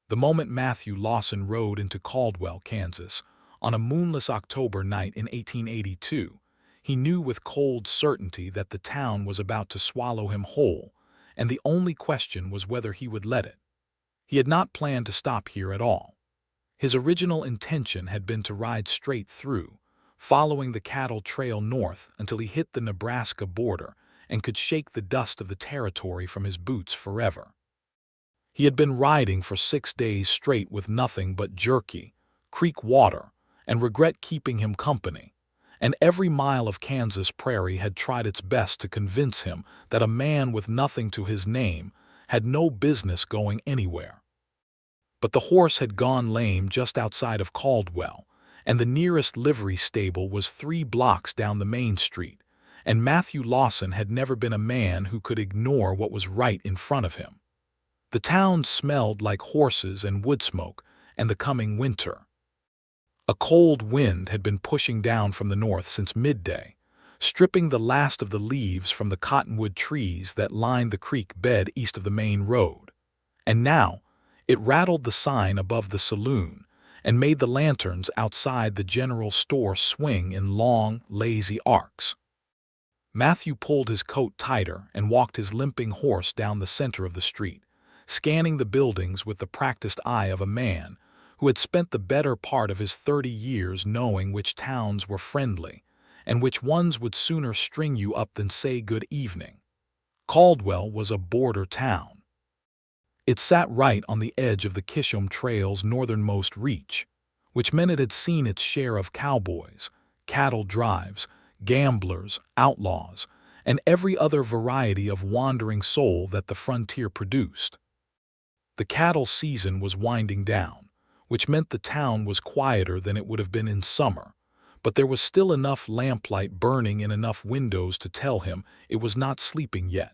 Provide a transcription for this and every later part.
The moment Matthew Lawson rode into Caldwell, Kansas, on a moonless October night in 1882, he knew with cold certainty that the town was about to swallow him whole, and the only question was whether he would let it. He had not planned to stop here at all. His original intention had been to ride straight through, following the cattle trail north until he hit the Nebraska border and could shake the dust of the territory from his boots forever. He had been riding for 6 days straight with nothing but jerky, creek water, and regret keeping him company, and every mile of Kansas prairie had tried its best to convince him that a man with nothing to his name had no business going anywhere. But the horse had gone lame just outside of Caldwell, and the nearest livery stable was 3 blocks down the main street, and Matthew Lawson had never been a man who could ignore what was right in front of him. The town smelled like horses and wood smoke and the coming winter. A cold wind had been pushing down from the north since midday, stripping the last of the leaves from the cottonwood trees that lined the creek bed east of the main road. And now, it rattled the sign above the saloon and made the lanterns outside the general store swing in long, lazy arcs. Matthew pulled his coat tighter and walked his limping horse down the center of the street, scanning the buildings with the practiced eye of a man who had spent the better part of his 30 years knowing which towns were friendly and which ones would sooner string you up than say good evening. Caldwell was a border town. It sat right on the edge of the Kishom Trail's northernmost reach, which meant it had seen its share of cowboys, cattle drives, gamblers, outlaws, and every other variety of wandering soul that the frontier produced. The cattle season was winding down, which meant the town was quieter than it would have been in summer, but there was still enough lamplight burning in enough windows to tell him it was not sleeping yet.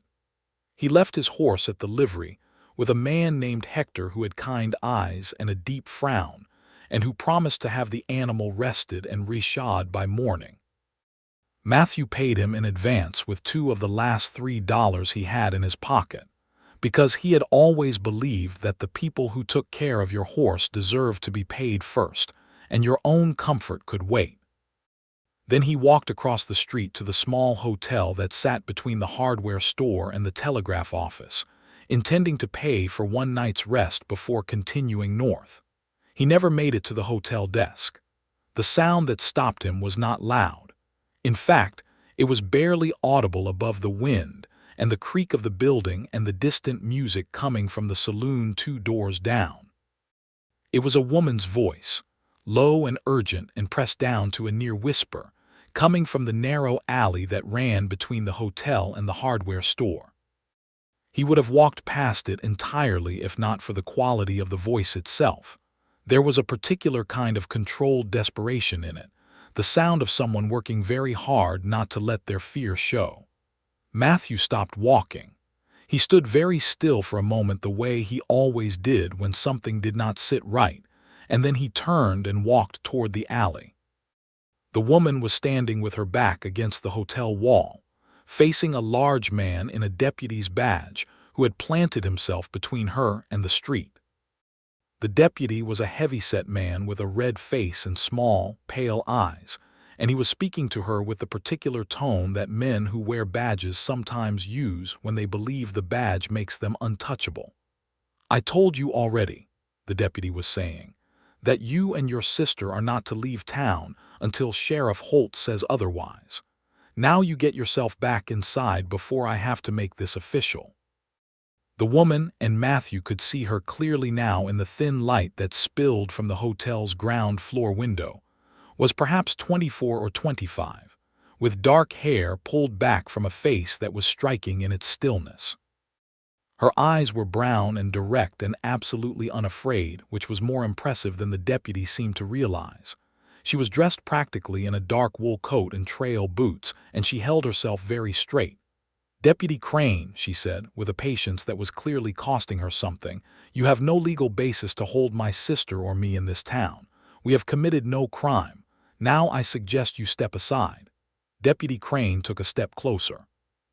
He left his horse at the livery with a man named Hector who had kind eyes and a deep frown, and who promised to have the animal rested and reshod by morning. Matthew paid him in advance with 2 of the last $3 he had in his pocket, because he had always believed that the people who took care of your horse deserved to be paid first, and your own comfort could wait. Then he walked across the street to the small hotel that sat between the hardware store and the telegraph office, intending to pay for 1 night's rest before continuing north. He never made it to the hotel desk. The sound that stopped him was not loud. In fact, it was barely audible above the wind and the creak of the building and the distant music coming from the saloon 2 doors down. It was a woman's voice, low and urgent and pressed down to a near whisper, coming from the narrow alley that ran between the hotel and the hardware store. He would have walked past it entirely if not for the quality of the voice itself. There was a particular kind of controlled desperation in it, the sound of someone working very hard not to let their fear show. Matthew stopped walking. He stood very still for a moment the way he always did when something did not sit right, and then he turned and walked toward the alley. The woman was standing with her back against the hotel wall, facing a large man in a deputy's badge who had planted himself between her and the street. The deputy was a heavy-set man with a red face and small, pale eyes, and he was speaking to her with the particular tone that men who wear badges sometimes use when they believe the badge makes them untouchable. "I told you already," the deputy was saying, "that you and your sister are not to leave town until Sheriff Holt says otherwise. Now you get yourself back inside before I have to make this official." The woman, and Matthew could see her clearly now in the thin light that spilled from the hotel's ground floor window, was perhaps 24 or 25, with dark hair pulled back from a face that was striking in its stillness. Her eyes were brown and direct and absolutely unafraid, which was more impressive than the deputy seemed to realize. She was dressed practically in a dark wool coat and trail boots, and she held herself very straight. "Deputy Crane," she said, with a patience that was clearly costing her something, "you have no legal basis to hold my sister or me in this town. We have committed no crime. Now I suggest you step aside." Deputy Crane took a step closer.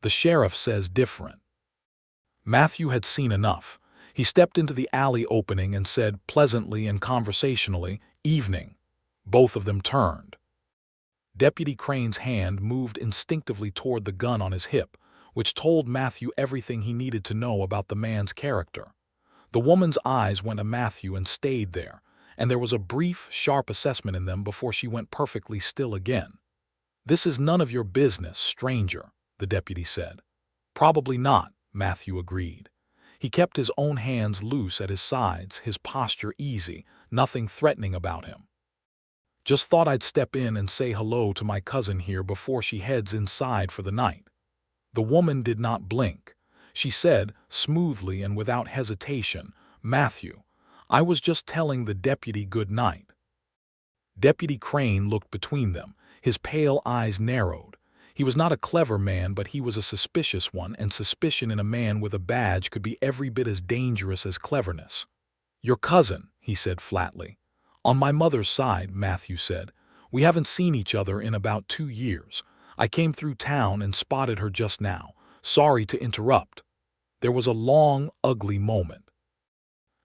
"The sheriff says different." Matthew had seen enough. He stepped into the alley opening and said pleasantly and conversationally, "Evening." Both of them turned. Deputy Crane's hand moved instinctively toward the gun on his hip, which told Matthew everything he needed to know about the man's character. The woman's eyes went to Matthew and stayed there, and there was a brief, sharp assessment in them before she went perfectly still again. "This is none of your business, stranger," the deputy said. "Probably not," Matthew agreed. He kept his own hands loose at his sides, his posture easy, nothing threatening about him. "Just thought I'd step in and say hello to my cousin here before she heads inside for the night." The woman did not blink. She said, smoothly and without hesitation, "Matthew, I was just telling the deputy good night." Deputy Crane looked between them, his pale eyes narrowed. He was not a clever man, but he was a suspicious one, and suspicion in a man with a badge could be every bit as dangerous as cleverness. "Your cousin," he said flatly. "On my mother's side," Matthew said. "We haven't seen each other in about 2 years. I came through town and spotted her just now. Sorry to interrupt." There was a long, ugly moment.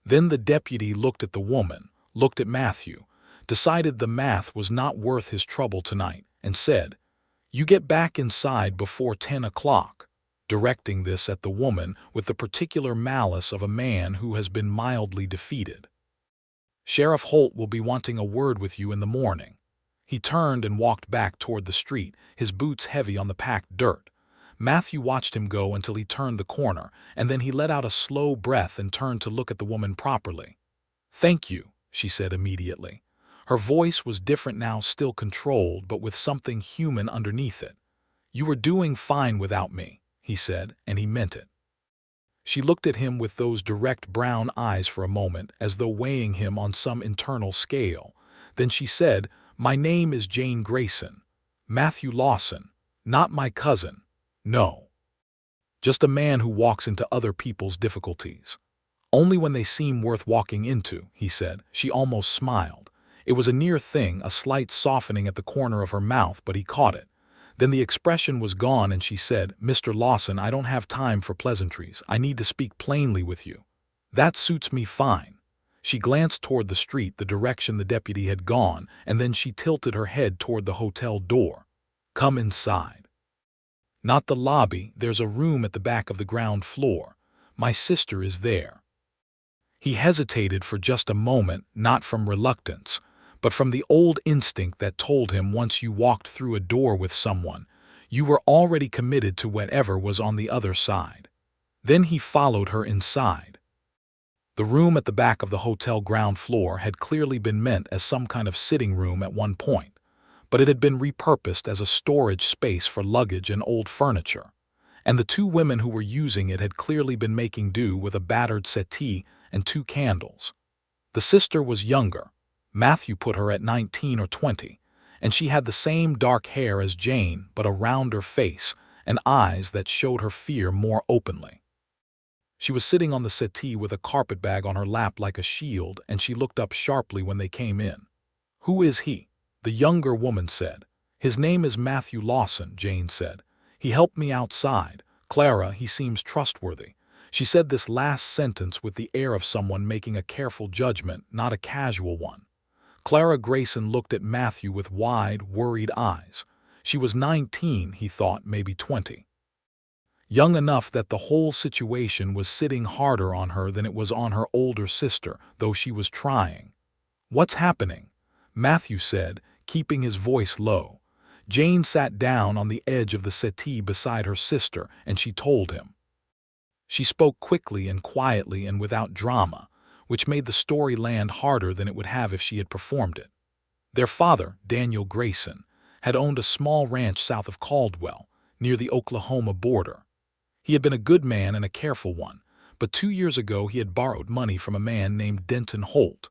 Then the deputy looked at the woman, looked at Matthew, decided the math was not worth his trouble tonight, and said, "You get back inside before 10 o'clock, directing this at the woman with the particular malice of a man who has been mildly defeated. "Sheriff Holt will be wanting a word with you in the morning." He turned and walked back toward the street, his boots heavy on the packed dirt. Matthew watched him go until he turned the corner, and then he let out a slow breath and turned to look at the woman properly. "Thank you," she said immediately. Her voice was different now, still controlled, but with something human underneath it. "You were doing fine without me," he said, and he meant it. She looked at him with those direct brown eyes for a moment, as though weighing him on some internal scale. Then she said, "My name is Jane Grayson. Matthew Lawson. Not my cousin. No. Just a man who walks into other people's difficulties. Only when they seem worth walking into," he said. She almost smiled. It was a near thing, a slight softening at the corner of her mouth, but he caught it. Then the expression was gone and she said, "Mr. Lawson, I don't have time for pleasantries. I need to speak plainly with you." "That suits me fine." She glanced toward the street, the direction the deputy had gone, and then she tilted her head toward the hotel door. "Come inside." "Not the lobby. There's a room at the back of the ground floor. My sister is there." He hesitated for just a moment, not from reluctance, but from the old instinct that told him once you walked through a door with someone, you were already committed to whatever was on the other side. Then he followed her inside. The room at the back of the hotel ground floor had clearly been meant as some kind of sitting room at one point, but it had been repurposed as a storage space for luggage and old furniture, and the 2 women who were using it had clearly been making do with a battered settee and 2 candles. The sister was younger. Matthew put her at 19 or 20, and she had the same dark hair as Jane, but a rounder face and eyes that showed her fear more openly. She was sitting on the settee with a carpetbag on her lap like a shield, and she looked up sharply when they came in. "Who is he?" the younger woman said. "His name is Matthew Lawson," Jane said. "He helped me outside. Clara, he seems trustworthy." She said this last sentence with the air of someone making a careful judgment, not a casual one. Clara Grayson looked at Matthew with wide, worried eyes. She was 19, he thought, maybe 20. Young enough that the whole situation was sitting harder on her than it was on her older sister, though she was trying. "What's happening?" Matthew said, keeping his voice low. Jane sat down on the edge of the settee beside her sister, and she told him. She spoke quickly and quietly and without drama, which made the story land harder than it would have if she had performed it. Their father, Daniel Grayson, had owned a small ranch south of Caldwell, near the Oklahoma border. He had been a good man and a careful one, but 2 years ago he had borrowed money from a man named Denton Holt,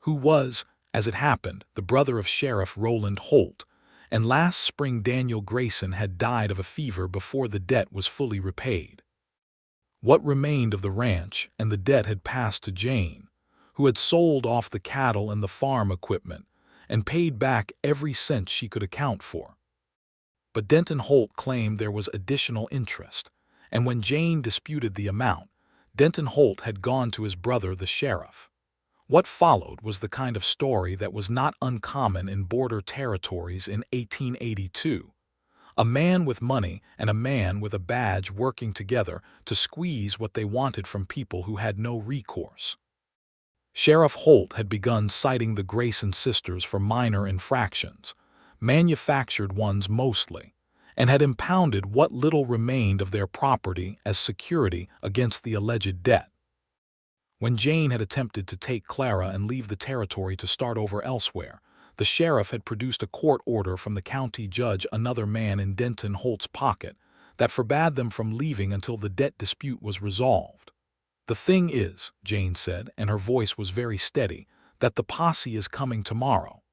who was, as it happened, the brother of Sheriff Roland Holt, and last spring Daniel Grayson had died of a fever before the debt was fully repaid. What remained of the ranch and the debt had passed to Jane, who had sold off the cattle and the farm equipment and paid back every cent she could account for. But Denton Holt claimed there was additional interest, and when Jane disputed the amount, Denton Holt had gone to his brother, the sheriff. What followed was the kind of story that was not uncommon in border territories in 1882. A man with money and a man with a badge working together to squeeze what they wanted from people who had no recourse. Sheriff Holt had begun citing the Grayson sisters for minor infractions, manufactured ones mostly, and had impounded what little remained of their property as security against the alleged debt. When Jane had attempted to take Clara and leave the territory to start over elsewhere, the sheriff had produced a court order from the county judge, another man in Denton Holt's pocket, that forbade them from leaving until the debt dispute was resolved. "The thing is," Jane said, and her voice was very steady, "that the posse is coming tomorrow."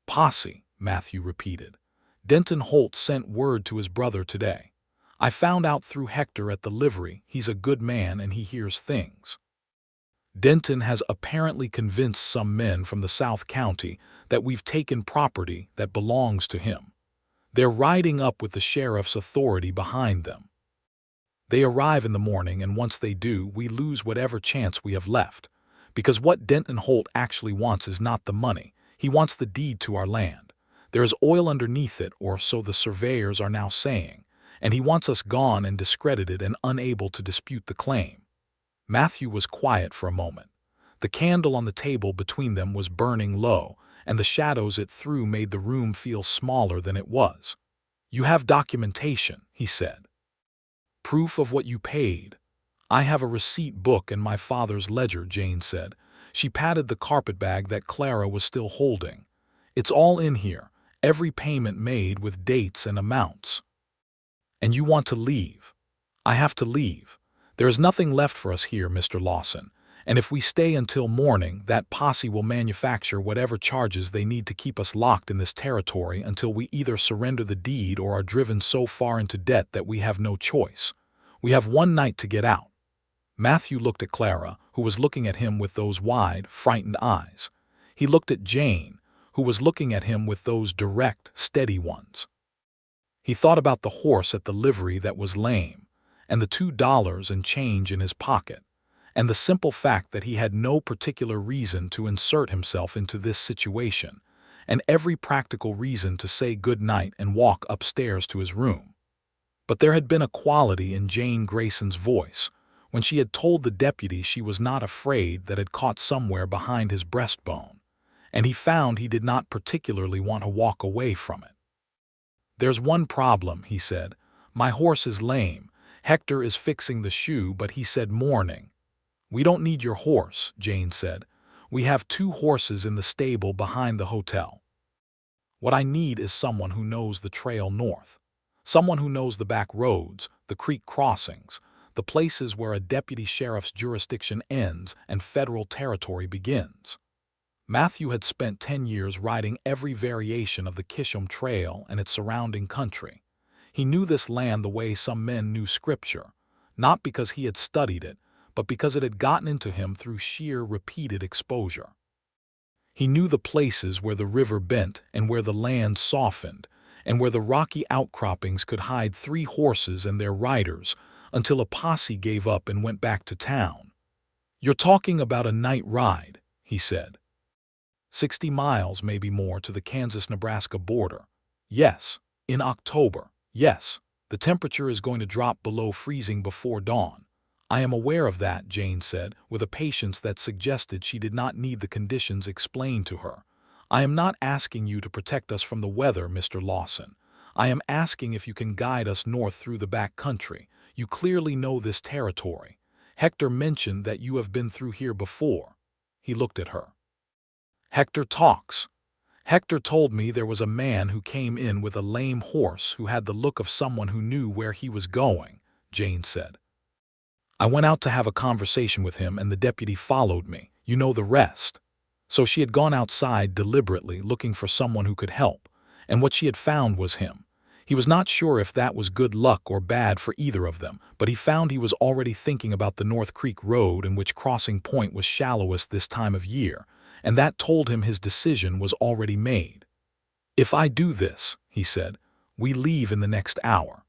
"Posse," Matthew repeated. "Denton Holt sent word to his brother today. I found out through Hector at the livery. He's a good man and he hears things. Denton has apparently convinced some men from the South County that we've taken property that belongs to him. They're riding up with the sheriff's authority behind them. They arrive in the morning, and once they do, we lose whatever chance we have left. Because what Denton Holt actually wants is not the money. He wants the deed to our land. There is oil underneath it, or so the surveyors are now saying, and he wants us gone and discredited and unable to dispute the claim." Matthew was quiet for a moment. The candle on the table between them was burning low, and the shadows it threw made the room feel smaller than it was. "You have documentation," he said. "Proof of what you paid?" "I have a receipt book and my father's ledger," Jane said. She patted the carpetbag that Clara was still holding. "It's all in here, every payment made with dates and amounts." "And you want to leave?" "I have to leave. There is nothing left for us here, Mr. Lawson, and if we stay until morning, that posse will manufacture whatever charges they need to keep us locked in this territory until we either surrender the deed or are driven so far into debt that we have no choice. We have one night to get out." Matthew looked at Clara, who was looking at him with those wide, frightened eyes. He looked at Jane, who was looking at him with those direct, steady ones. He thought about the horse at the livery that was lame, and the $2 and change in his pocket, and the simple fact that he had no particular reason to insert himself into this situation, and every practical reason to say good night and walk upstairs to his room. But there had been a quality in Jane Grayson's voice, when she had told the deputy she was not afraid, that had caught somewhere behind his breastbone, and he found he did not particularly want to walk away from it. "There's one problem," he said. "My horse is lame. Hector is fixing the shoe, but he said morning." "We don't need your horse," Jane said. "We have 2 horses in the stable behind the hotel. What I need is someone who knows the trail north. Someone who knows the back roads, the creek crossings, the places where a deputy sheriff's jurisdiction ends and federal territory begins." Matthew had spent 10 years riding every variation of the Kishom Trail and its surrounding country. He knew this land the way some men knew scripture, not because he had studied it, but because it had gotten into him through sheer repeated exposure. He knew the places where the river bent and where the land softened, and where the rocky outcroppings could hide 3 horses and their riders until a posse gave up and went back to town. "You're talking about a night ride," he said. 60 miles, maybe more, to the Kansas-Nebraska border. "Yes, in October. Yes, the temperature is going to drop below freezing before dawn." "I am aware of that," Jane said, with a patience that suggested she did not need the conditions explained to her. "I am not asking you to protect us from the weather, Mr. Lawson. I am asking if you can guide us north through the back country. You clearly know this territory. Hector mentioned that you have been through here before." He looked at her. "Hector talks. Hector told me there was a man who came in with a lame horse who had the look of someone who knew where he was going," Jane said. "I went out to have a conversation with him and the deputy followed me. You know the rest." So she had gone outside deliberately looking for someone who could help, and what she had found was him. He was not sure if that was good luck or bad for either of them, but he found he was already thinking about the North Creek Road, in which Crossing Point was shallowest this time of year, and that told him his decision was already made. "If I do this," he said, "we leave in the next hour."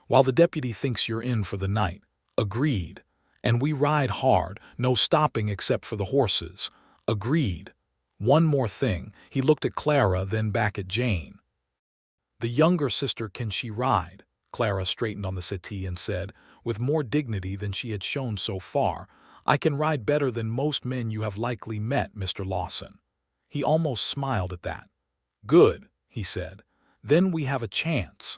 "While the deputy thinks you're in for the night." "Agreed. And we ride hard, no stopping except for the horses. Agreed. One more thing. He looked at Clara, then back at Jane. The younger sister, can she ride? Clara straightened on the settee and said, with more dignity than she had shown so far, I can ride better than most men you have likely met, Mr. Lawson. He almost smiled at that. Good, he said. Then we have a chance.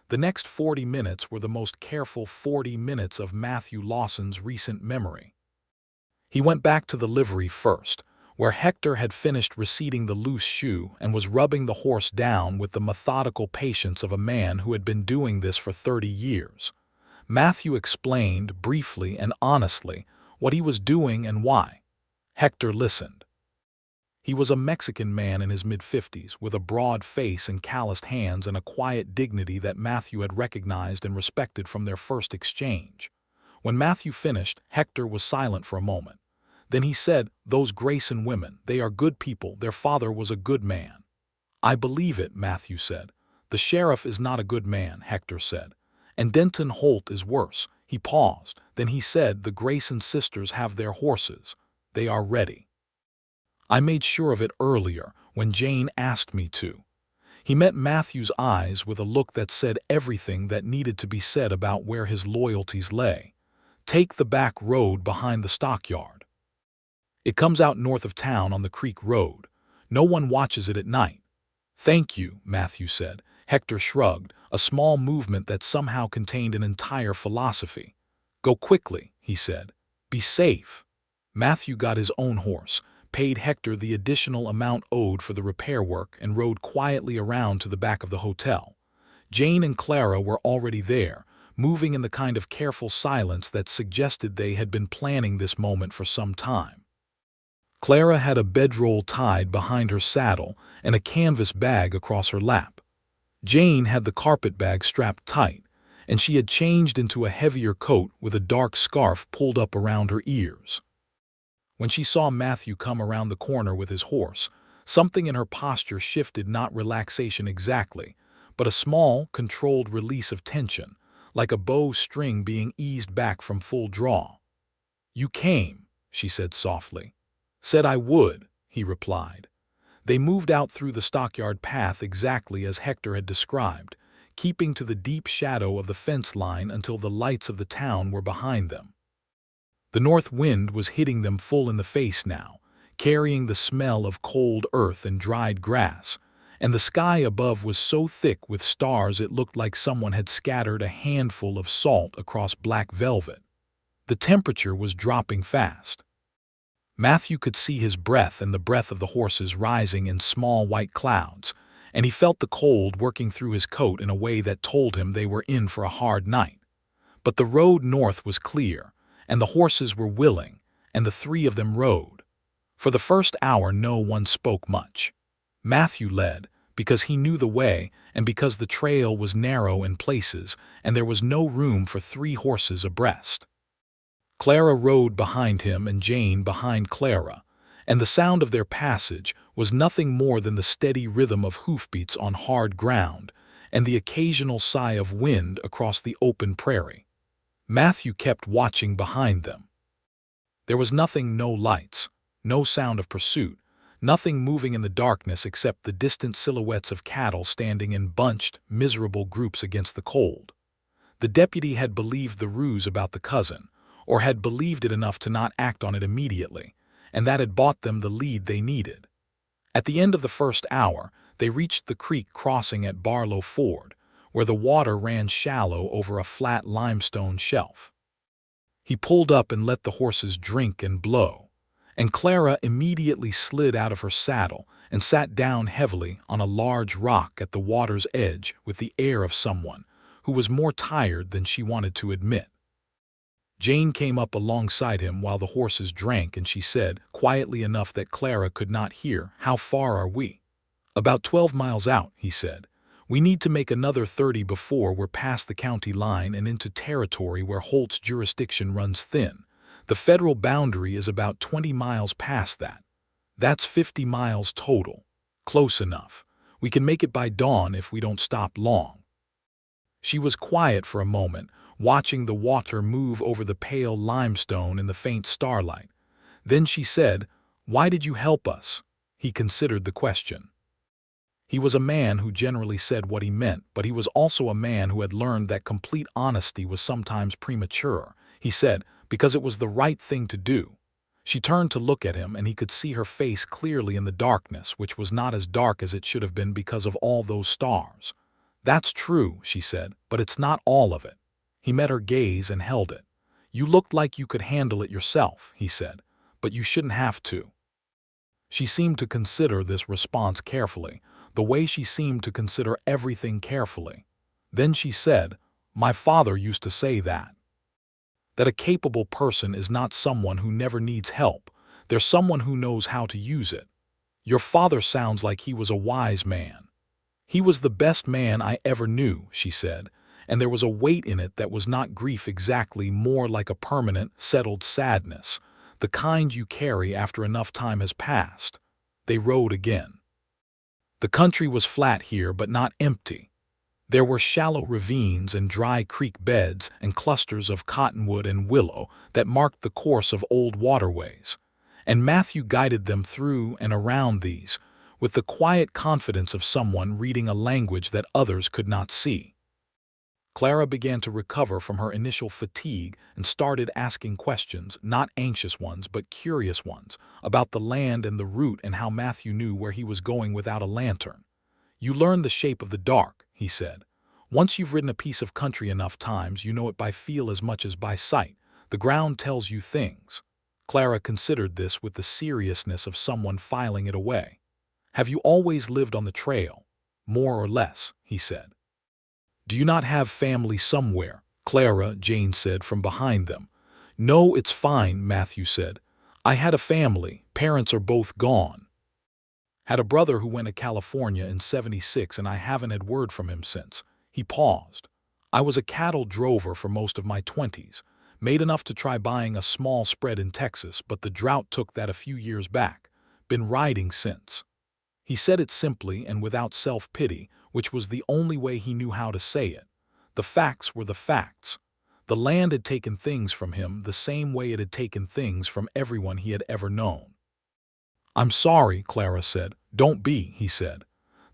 The next 40 minutes were the most careful 40 minutes of Matthew Lawson's recent memory. He went back to the livery first, where Hector had finished reseating the loose shoe and was rubbing the horse down with the methodical patience of a man who had been doing this for 30 years. Matthew explained, briefly and honestly, what he was doing and why. Hector listened. He was a Mexican man in his mid-50s, with a broad face and calloused hands and a quiet dignity that Matthew had recognized and respected from their first exchange. When Matthew finished, Hector was silent for a moment. Then he said, those Grayson women, they are good people. Their father was a good man. I believe it, Matthew said. The sheriff is not a good man, Hector said. And Denton Holt is worse. He paused. Then he said, the Grayson sisters have their horses. They are ready. I made sure of it earlier when Jane asked me to. He met Matthew's eyes with a look that said everything that needed to be said about where his loyalties lay. Take the back road behind the stockyard. It comes out north of town on the creek road. No one watches it at night. Thank you, Matthew said. Hector shrugged, a small movement that somehow contained an entire philosophy. Go quickly, he said. Be safe. Matthew got his own horse, paid Hector the additional amount owed for the repair work, and rode quietly around to the back of the hotel. Jane and Clara were already there, moving in the kind of careful silence that suggested they had been planning this moment for some time. Clara had a bedroll tied behind her saddle and a canvas bag across her lap. Jane had the carpet bag strapped tight, and she had changed into a heavier coat with a dark scarf pulled up around her ears. When she saw Matthew come around the corner with his horse, something in her posture shifted, not relaxation exactly, but a small, controlled release of tension, like a bow string being eased back from full draw. You came, she said softly. Said I would, he replied. They moved out through the stockyard path exactly as Hector had described, keeping to the deep shadow of the fence line until the lights of the town were behind them. The north wind was hitting them full in the face now, carrying the smell of cold earth and dried grass, and the sky above was so thick with stars it looked like someone had scattered a handful of salt across black velvet. The temperature was dropping fast. Matthew could see his breath and the breath of the horses rising in small white clouds, and he felt the cold working through his coat in a way that told him they were in for a hard night. But the road north was clear, and the horses were willing, and the three of them rode. For the first hour no one spoke much. Matthew led, because he knew the way and because the trail was narrow in places and there was no room for 3 horses abreast. Clara rode behind him and Jane behind Clara, and the sound of their passage was nothing more than the steady rhythm of hoofbeats on hard ground and the occasional sigh of wind across the open prairie. Matthew kept watching behind them. There was nothing, no lights, no sound of pursuit, nothing moving in the darkness except the distant silhouettes of cattle standing in bunched, miserable groups against the cold. The deputy had believed the ruse about the cousin, or had believed it enough to not act on it immediately, and that had bought them the lead they needed. At the end of the first hour, they reached the creek crossing at Barlow Ford, where the water ran shallow over a flat limestone shelf. He pulled up and let the horses drink and blow, and Clara immediately slid out of her saddle and sat down heavily on a large rock at the water's edge with the air of someone who was more tired than she wanted to admit. Jane came up alongside him while the horses drank, and she said, quietly enough that Clara could not hear, "How far are we?" "About 12 miles out," he said. "We need to make another 30 before we're past the county line and into territory where Holt's jurisdiction runs thin. The federal boundary is about 20 miles past that. That's 50 miles total. Close enough. We can make it by dawn if we don't stop long." She was quiet for a moment, watching the water move over the pale limestone in the faint starlight. Then she said, "Why did you help us?" He considered the question. He was a man who generally said what he meant, but he was also a man who had learned that complete honesty was sometimes premature. He said, "Because it was the right thing to do." She turned to look at him, and he could see her face clearly in the darkness, which was not as dark as it should have been because of all those stars. "That's true," she said, "but it's not all of it." He met her gaze and held it. "You looked like you could handle it yourself," he said, "but you shouldn't have to." She seemed to consider this response carefully, the way she seemed to consider everything carefully. Then she said, "My father used to say that a capable person is not someone who never needs help. They're someone who knows how to use it. Your father sounds like he was a wise man." "He was the best man I ever knew," she said, and there was a weight in it that was not grief exactly, more like a permanent, settled sadness, the kind you carry after enough time has passed. They rode again. The country was flat here, but not empty. There were shallow ravines and dry creek beds and clusters of cottonwood and willow that marked the course of old waterways, and Matthew guided them through and around these with the quiet confidence of someone reading a language that others could not see. Clara began to recover from her initial fatigue and started asking questions, not anxious ones but curious ones, about the land and the route and how Matthew knew where he was going without a lantern. "You learn the shape of the dark," he said. "Once you've ridden a piece of country enough times, you know it by feel as much as by sight. The ground tells you things." Clara considered this with the seriousness of someone filing it away. "Have you always lived on the trail?" "More or less," he said. "Do you not have family somewhere?" "Clara," Jane said from behind them. "No, it's fine," Matthew said. "I had a family. Parents are both gone. Had a brother who went to California in '76 and I haven't had word from him since." He paused. "I was a cattle drover for most of my 20s. Made enough to try buying a small spread in Texas, but the drought took that a few years back. Been riding since." He said it simply and without self-pity, which was the only way he knew how to say it. The facts were the facts. The land had taken things from him the same way it had taken things from everyone he had ever known. "I'm sorry," Clara said. "Don't be," he said.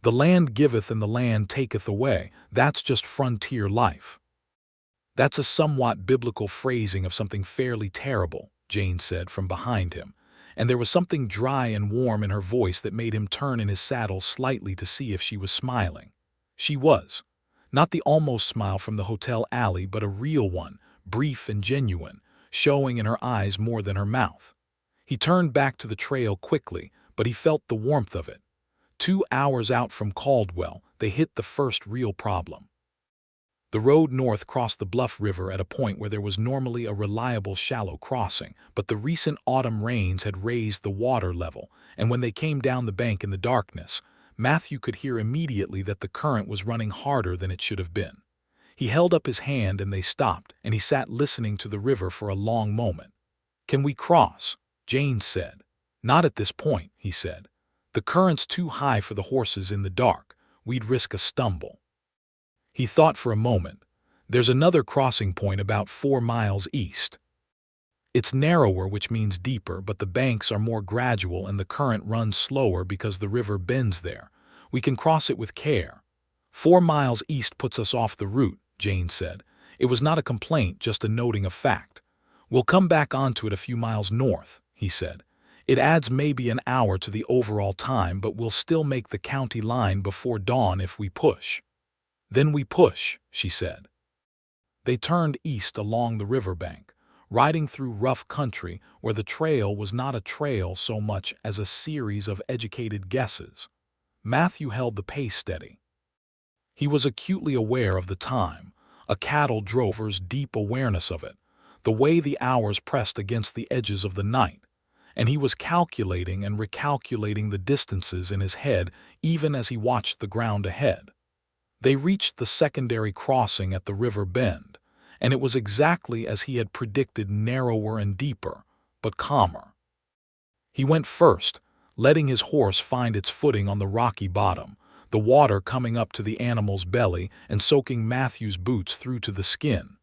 "The land giveth and the land taketh away. That's just frontier life." "That's a somewhat biblical phrasing of something fairly terrible," Jane said from behind him, and there was something dry and warm in her voice that made him turn in his saddle slightly to see if she was smiling. She was. Not the almost smile from the hotel alley, but a real one, brief and genuine, showing in her eyes more than her mouth. He turned back to the trail quickly, but he felt the warmth of it. 2 hours out from Caldwell, they hit the first real problem. The road north crossed the Bluff River at a point where there was normally a reliable shallow crossing, but the recent autumn rains had raised the water level, and when they came down the bank in the darkness, Matthew could hear immediately that the current was running harder than it should have been. He held up his hand and they stopped, and he sat listening to the river for a long moment. "Can we cross?" Jane said. "Not at this point," he said. "The current's too high for the horses in the dark. We'd risk a stumble." He thought for a moment. "There's another crossing point about 4 miles east. It's narrower, which means deeper, but the banks are more gradual and the current runs slower because the river bends there. We can cross it with care." 4 miles east puts us off the route," Jane said. It was not a complaint, just a noting of fact. "We'll come back onto it a few miles north," he said. "It adds maybe an hour to the overall time, but we'll still make the county line before dawn if we push." "Then we push," she said. They turned east along the riverbank, riding through rough country where the trail was not a trail so much as a series of educated guesses. Matthew held the pace steady. He was acutely aware of the time, a cattle drover's deep awareness of it, the way the hours pressed against the edges of the night, and he was calculating and recalculating the distances in his head even as he watched the ground ahead. They reached the secondary crossing at the river bend, and it was exactly as he had predicted, narrower and deeper, but calmer. He went first, letting his horse find its footing on the rocky bottom, the water coming up to the animal's belly and soaking Matthew's boots through to the skin.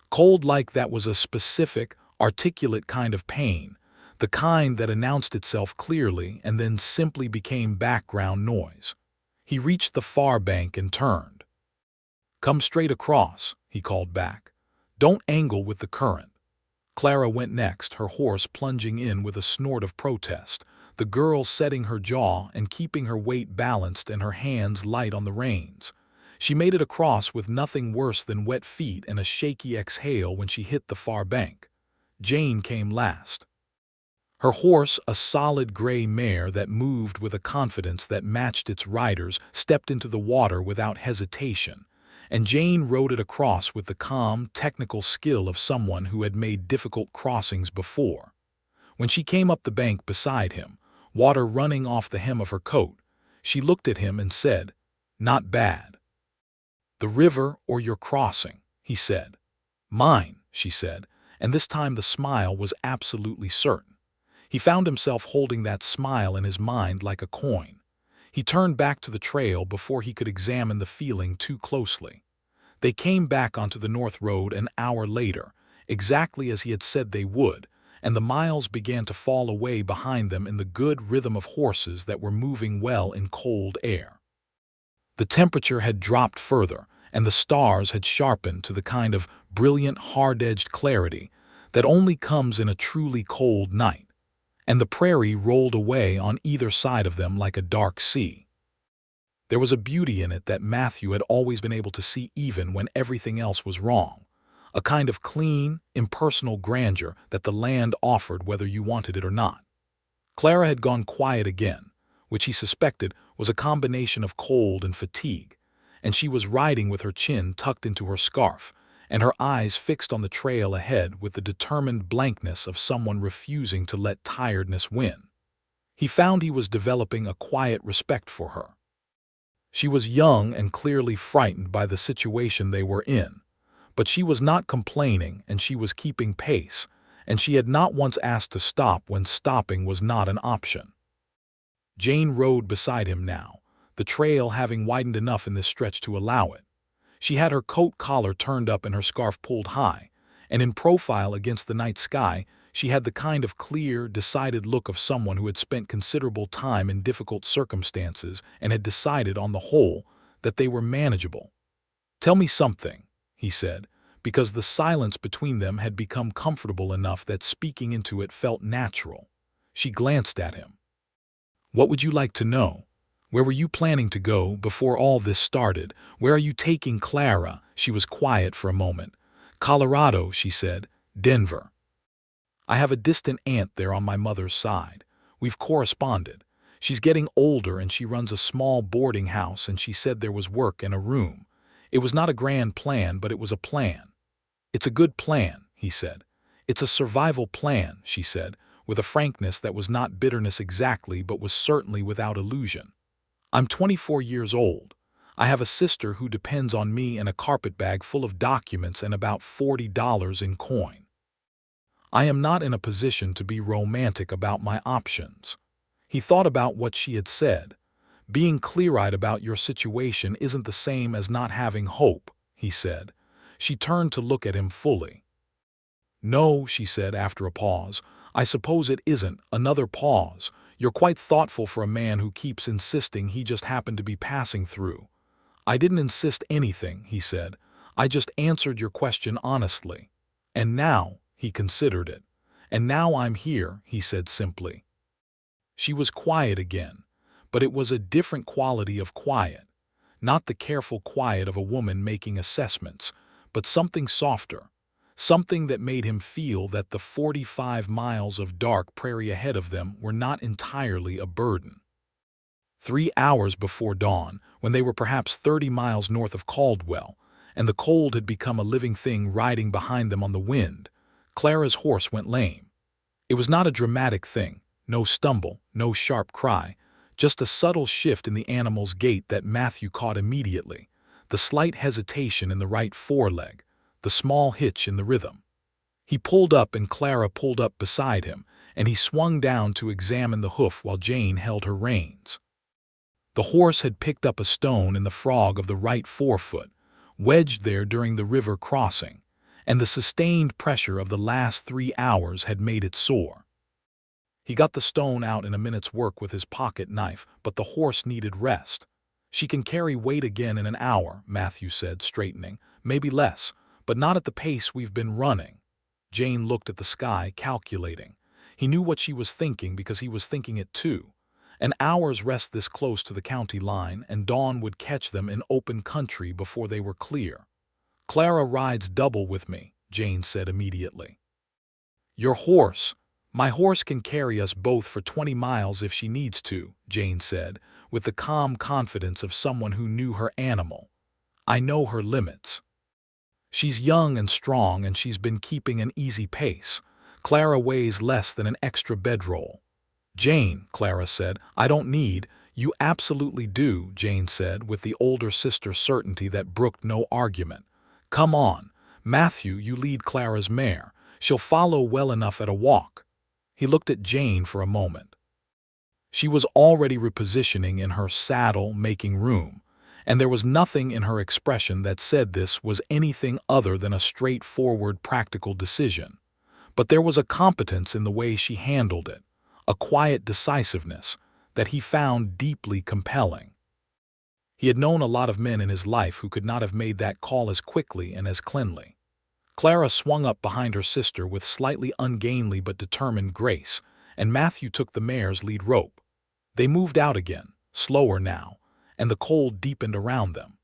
Cold like that was a specific, articulate kind of pain, the kind that announced itself clearly and then simply became background noise. He reached the far bank and turned. "Come straight across," he called back. "Don't angle with the current." Clara went next, her horse plunging in with a snort of protest, the girl setting her jaw and keeping her weight balanced and her hands light on the reins. She made it across with nothing worse than wet feet and a shaky exhale when she hit the far bank. Jane came last. Her horse, a solid gray mare that moved with a confidence that matched its rider's, stepped into the water without hesitation, and Jane rode it across with the calm, technical skill of someone who had made difficult crossings before. When she came up the bank beside him, water running off the hem of her coat, she looked at him and said, "Not bad." "The river or your crossing," he said. "Mine," she said, and this time the smile was absolutely certain. He found himself holding that smile in his mind like a coin. He turned back to the trail before he could examine the feeling too closely. They came back onto the North Road an hour later, exactly as he had said they would, and the miles began to fall away behind them in the good rhythm of horses that were moving well in cold air. The temperature had dropped further, and the stars had sharpened to the kind of brilliant, hard-edged clarity that only comes in a truly cold night, and the prairie rolled away on either side of them like a dark sea. There was a beauty in it that Matthew had always been able to see even when everything else was wrong, a kind of clean, impersonal grandeur that the land offered whether you wanted it or not. Clara had gone quiet again, which he suspected was a combination of cold and fatigue, and she was riding with her chin tucked into her scarf and her eyes fixed on the trail ahead with the determined blankness of someone refusing to let tiredness win. He found he was developing a quiet respect for her. She was young and clearly frightened by the situation they were in, but she was not complaining and she was keeping pace, and she had not once asked to stop when stopping was not an option. Jane rode beside him now, the trail having widened enough in this stretch to allow it. She had her coat collar turned up and her scarf pulled high, and in profile against the night sky, she had the kind of clear, decided look of someone who had spent considerable time in difficult circumstances and had decided on the whole that they were manageable. "Tell me something," he said, because the silence between them had become comfortable enough that speaking into it felt natural. She glanced at him. "What would you like to know? Where were you planning to go before all this started? Where are you taking Clara?" She was quiet for a moment. "Colorado," she said. "Denver. I have a distant aunt there on my mother's side. We've corresponded. She's getting older and she runs a small boarding house and she said there was work and a room. It was not a grand plan, but it was a plan." "It's a good plan," he said. "It's a survival plan," she said, with a frankness that was not bitterness exactly but was certainly without illusion. "I'm 24 years old. I have a sister who depends on me and a carpetbag full of documents and about $40 in coin. I am not in a position to be romantic about my options." He thought about what she had said. "Being clear-eyed about your situation isn't the same as not having hope," he said. She turned to look at him fully. "No," she said after a pause. "I suppose it isn't." Another pause. "You're quite thoughtful for a man who keeps insisting he just happened to be passing through." "I didn't insist anything," he said. "I just answered your question honestly. And now," he considered it. "And now I'm here," he said simply. She was quiet again, but it was a different quality of quiet. Not the careful quiet of a woman making assessments, but something softer. Something that made him feel that the 45 miles of dark prairie ahead of them were not entirely a burden. 3 hours before dawn, when they were perhaps 30 miles north of Caldwell, and the cold had become a living thing riding behind them on the wind, Clara's horse went lame. It was not a dramatic thing, no stumble, no sharp cry, just a subtle shift in the animal's gait that Matthew caught immediately, the slight hesitation in the right foreleg, the small hitch in the rhythm. He pulled up and Clara pulled up beside him, and he swung down to examine the hoof while Jane held her reins. The horse had picked up a stone in the frog of the right forefoot, wedged there during the river crossing, and the sustained pressure of the last 3 hours had made it sore. He got the stone out in a minute's work with his pocket knife, but the horse needed rest. "She can carry weight again in an hour," Matthew said, straightening. "Maybe less, but not at the pace we've been running." Jane looked at the sky, calculating. He knew what she was thinking because he was thinking it too. An hour's rest this close to the county line, and dawn would catch them in open country before they were clear. "Clara rides double with me," Jane said immediately. "Your horse? My horse can carry us both for 20 miles if she needs to," Jane said, with the calm confidence of someone who knew her animal. "I know her limits. She's young and strong, and she's been keeping an easy pace. Clara weighs less than an extra bedroll." "Jane," Clara said, "I don't need—" "You absolutely do," Jane said, with the older sister's certainty that brooked no argument. "Come on. Matthew, you lead Clara's mare. She'll follow well enough at a walk." He looked at Jane for a moment. She was already repositioning in her saddle, making room, and there was nothing in her expression that said this was anything other than a straightforward, practical decision. But there was a competence in the way she handled it, a quiet decisiveness, that he found deeply compelling. He had known a lot of men in his life who could not have made that call as quickly and as cleanly. Clara swung up behind her sister with slightly ungainly but determined grace, and Matthew took the mare's lead rope. They moved out again, slower now, and the cold deepened around them.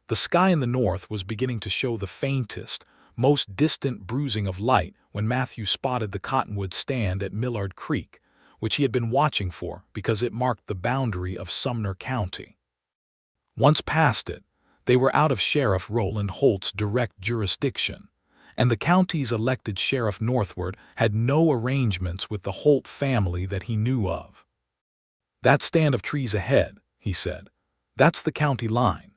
The sky in the north was beginning to show the faintest, most distant bruising of light when Matthew spotted the cottonwood stand at Millard Creek, which he had been watching for because it marked the boundary of Sumner County. Once past it, they were out of Sheriff Roland Holt's direct jurisdiction, and the county's elected sheriff northward had no arrangements with the Holt family that he knew of. "That stand of trees ahead," he said. "That's the county line."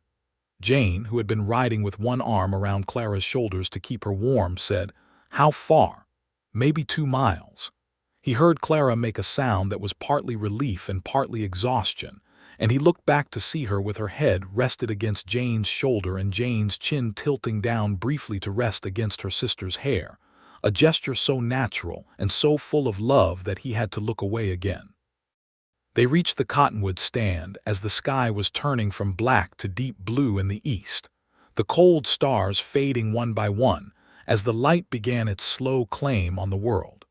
Jane, who had been riding with one arm around Clara's shoulders to keep her warm, said, "How far?" "Maybe 2 miles." He heard Clara make a sound that was partly relief and partly exhaustion, and he looked back to see her with her head rested against Jane's shoulder and Jane's chin tilting down briefly to rest against her sister's hair, a gesture so natural and so full of love that he had to look away again. They reached the cottonwood stand as the sky was turning from black to deep blue in the east, the cold stars fading one by one as the light began its slow claim on the world.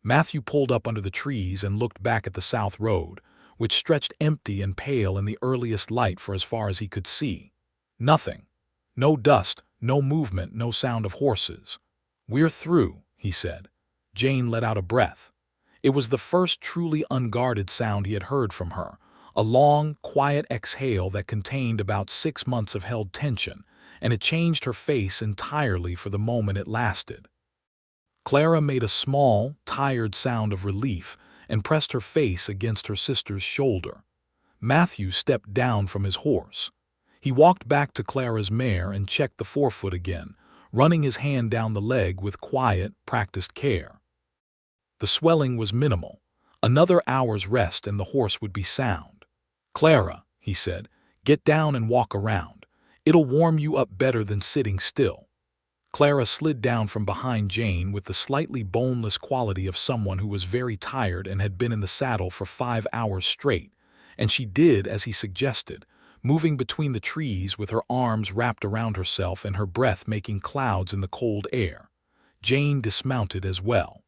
Matthew pulled up under the trees and looked back at the south road, which stretched empty and pale in the earliest light for as far as he could see. Nothing. No dust, no movement, no sound of horses. "We're through," he said. Jane let out a breath. It was the first truly unguarded sound he had heard from her, a long, quiet exhale that contained about 6 months of held tension, and it changed her face entirely for the moment it lasted. Clara made a small, tired sound of relief and pressed her face against her sister's shoulder. Matthew stepped down from his horse. He walked back to Clara's mare and checked the forefoot again, running his hand down the leg with quiet, practiced care. The swelling was minimal. Another hour's rest and the horse would be sound. "Clara," he said, "get down and walk around. It'll warm you up better than sitting still." Clara slid down from behind Jane with the slightly boneless quality of someone who was very tired and had been in the saddle for 5 hours straight, and she did as he suggested, moving between the trees with her arms wrapped around herself and her breath making clouds in the cold air. Jane dismounted as well.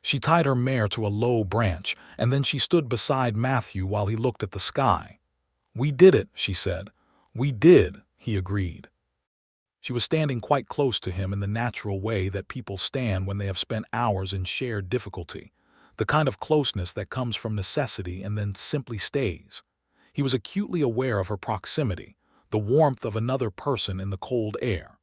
She tied her mare to a low branch, and then she stood beside Matthew while he looked at the sky. "We did it," she said. "We did," he agreed. She was standing quite close to him in the natural way that people stand when they have spent hours in shared difficulty, the kind of closeness that comes from necessity and then simply stays. He was acutely aware of her proximity, the warmth of another person in the cold air.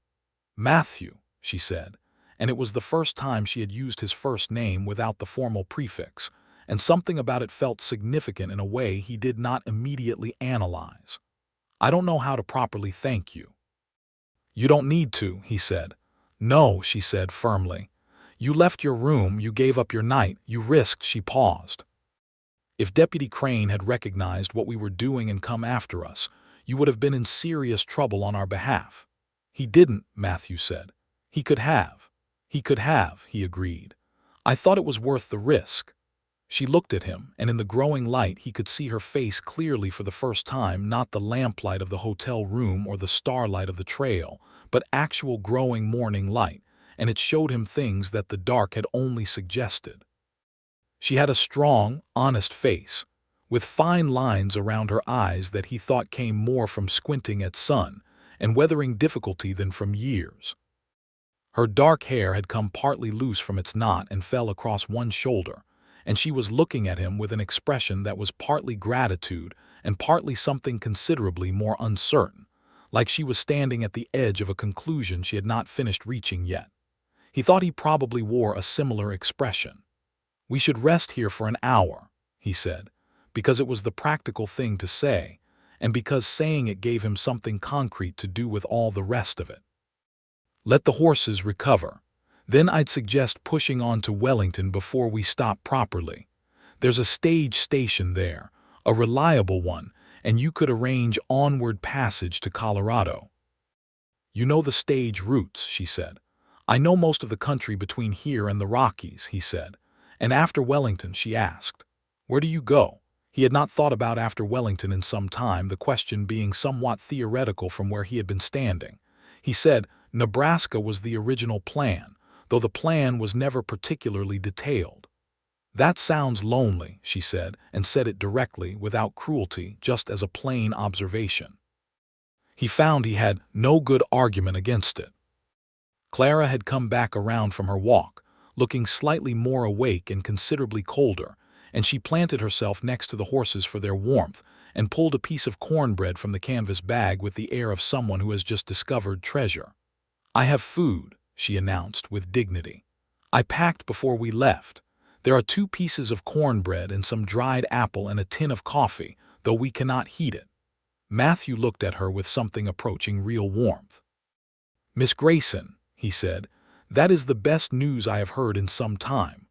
"Matthew," she said, and it was the first time she had used his first name without the formal prefix, and something about it felt significant in a way he did not immediately analyze. "I don't know how to properly thank you." "You don't need to," he said. "No," she said firmly. "You left your room, you gave up your night, you risked." She paused. "If Deputy Crane had recognized what we were doing and come after us, you would have been in serious trouble on our behalf." "He didn't," Matthew said. He could have. He could have, he agreed. I thought it was worth the risk. She looked at him, and in the growing light he could see her face clearly for the first time, not the lamplight of the hotel room or the starlight of the trail, but actual growing morning light, and it showed him things that the dark had only suggested. She had a strong, honest face, with fine lines around her eyes that he thought came more from squinting at sun and weathering difficulty than from years. Her dark hair had come partly loose from its knot and fell across one shoulder, and she was looking at him with an expression that was partly gratitude and partly something considerably more uncertain, like she was standing at the edge of a conclusion she had not finished reaching yet. He thought he probably wore a similar expression. "We should rest here for an hour," he said, because it was the practical thing to say, and because saying it gave him something concrete to do with all the rest of it. "Let the horses recover. Then I'd suggest pushing on to Wellington before we stop properly. There's a stage station there, a reliable one, and you could arrange onward passage to Colorado." "You know the stage routes," she said. "I know most of the country between here and the Rockies," he said. "And after Wellington," she asked. "Where do you go?" He had not thought about after Wellington in some time, the question being somewhat theoretical from where he had been standing. He said Nebraska was the original plan, though the plan was never particularly detailed. "That sounds lonely," she said, and said it directly, without cruelty, just as a plain observation. He found he had no good argument against it. Clara had come back around from her walk, looking slightly more awake and considerably colder, and she planted herself next to the horses for their warmth and pulled a piece of cornbread from the canvas bag with the air of someone who has just discovered treasure. "I have food," she announced with dignity. "I packed before we left. There are 2 pieces of cornbread and some dried apple and a tin of coffee, though we cannot heat it." Matthew looked at her with something approaching real warmth. "Miss Grayson," he said, "that is the best news I have heard in some time."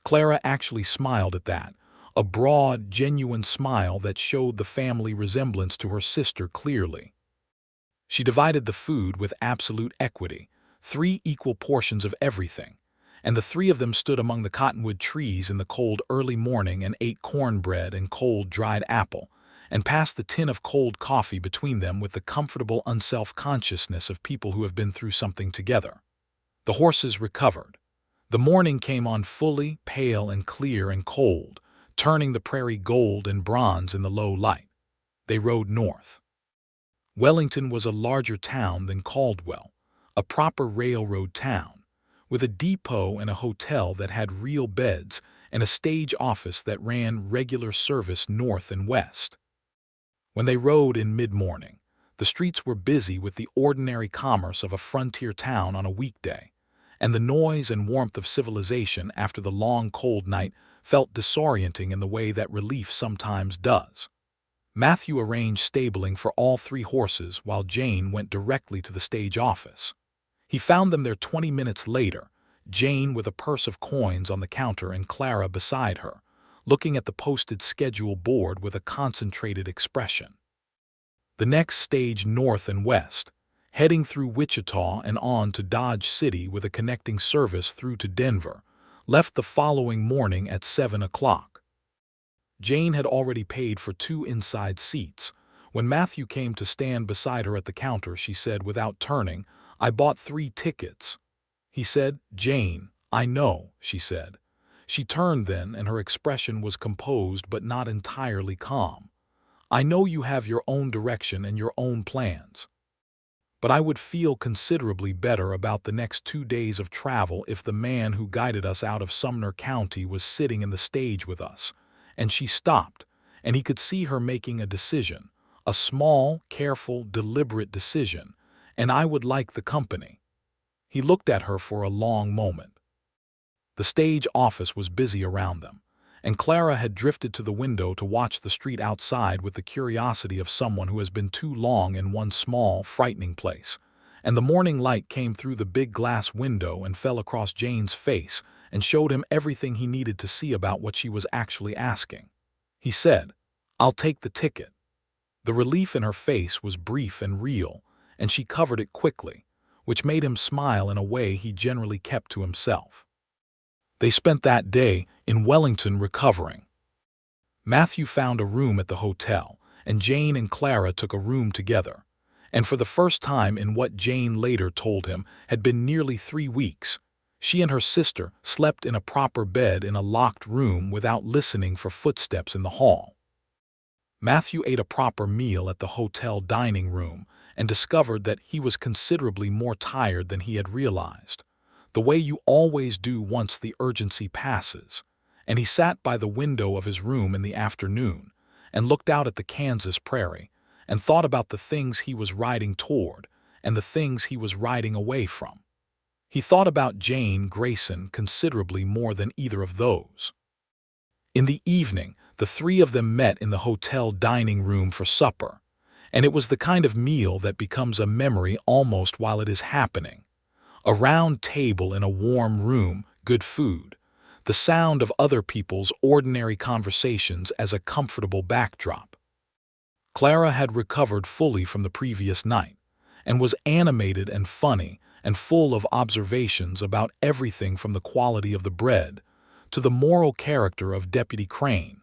Clara actually smiled at that, a broad, genuine smile that showed the family resemblance to her sister clearly. She divided the food with absolute equity, 3 equal portions of everything, and the 3 of them stood among the cottonwood trees in the cold early morning and ate cornbread and cold dried apple, and passed the tin of cold coffee between them with the comfortable unself-consciousness of people who have been through something together. The horses recovered. The morning came on fully, pale and clear and cold, turning the prairie gold and bronze in the low light. They rode north. Wellington was a larger town than Caldwell, a proper railroad town, with a depot and a hotel that had real beds and a stage office that ran regular service north and west. When they rode in mid-morning, the streets were busy with the ordinary commerce of a frontier town on a weekday, and the noise and warmth of civilization after the long cold night felt disorienting in the way that relief sometimes does. Matthew arranged stabling for all 3 horses while Jane went directly to the stage office. He found them there 20 minutes later, Jane with a purse of coins on the counter and Clara beside her, looking at the posted schedule board with a concentrated expression. The next stage north and west, heading through Wichita and on to Dodge City with a connecting service through to Denver, left the following morning at 7 o'clock. Jane had already paid for 2 inside seats. When Matthew came to stand beside her at the counter, she said without turning, "I bought 3 tickets." He said, "Jane, I know," she said. She turned then, and her expression was composed but not entirely calm. "I know you have your own direction and your own plans. But I would feel considerably better about the next 2 days of travel if the man who guided us out of Sumner County was sitting in the stage with us." And she stopped, and he could see her making a decision, a small, careful, deliberate decision, "and I would like the company." He looked at her for a long moment. The stage office was busy around them, and Clara had drifted to the window to watch the street outside with the curiosity of someone who has been too long in one small, frightening place. And the morning light came through the big glass window and fell across Jane's face and showed him everything he needed to see about what she was actually asking. He said, "I'll take the ticket." The relief in her face was brief and real, and she covered it quickly, which made him smile in a way he generally kept to himself. They spent that day in Wellington recovering. Matthew found a room at the hotel, and Jane and Clara took a room together. And for the first time in what Jane later told him had been nearly 3 weeks, she and her sister slept in a proper bed in a locked room without listening for footsteps in the hall. Matthew ate a proper meal at the hotel dining room and discovered that he was considerably more tired than he had realized, the way you always do once the urgency passes, and he sat by the window of his room in the afternoon and looked out at the Kansas prairie and thought about the things he was riding toward and the things he was riding away from. He thought about Jane Grayson considerably more than either of those. In the evening, the 3 of them met in the hotel dining room for supper, and it was the kind of meal that becomes a memory almost while it is happening. A round table in a warm room, good food, the sound of other people's ordinary conversations as a comfortable backdrop. Clara had recovered fully from the previous night, and was animated and funny and full of observations about everything from the quality of the bread to the moral character of Deputy Crane,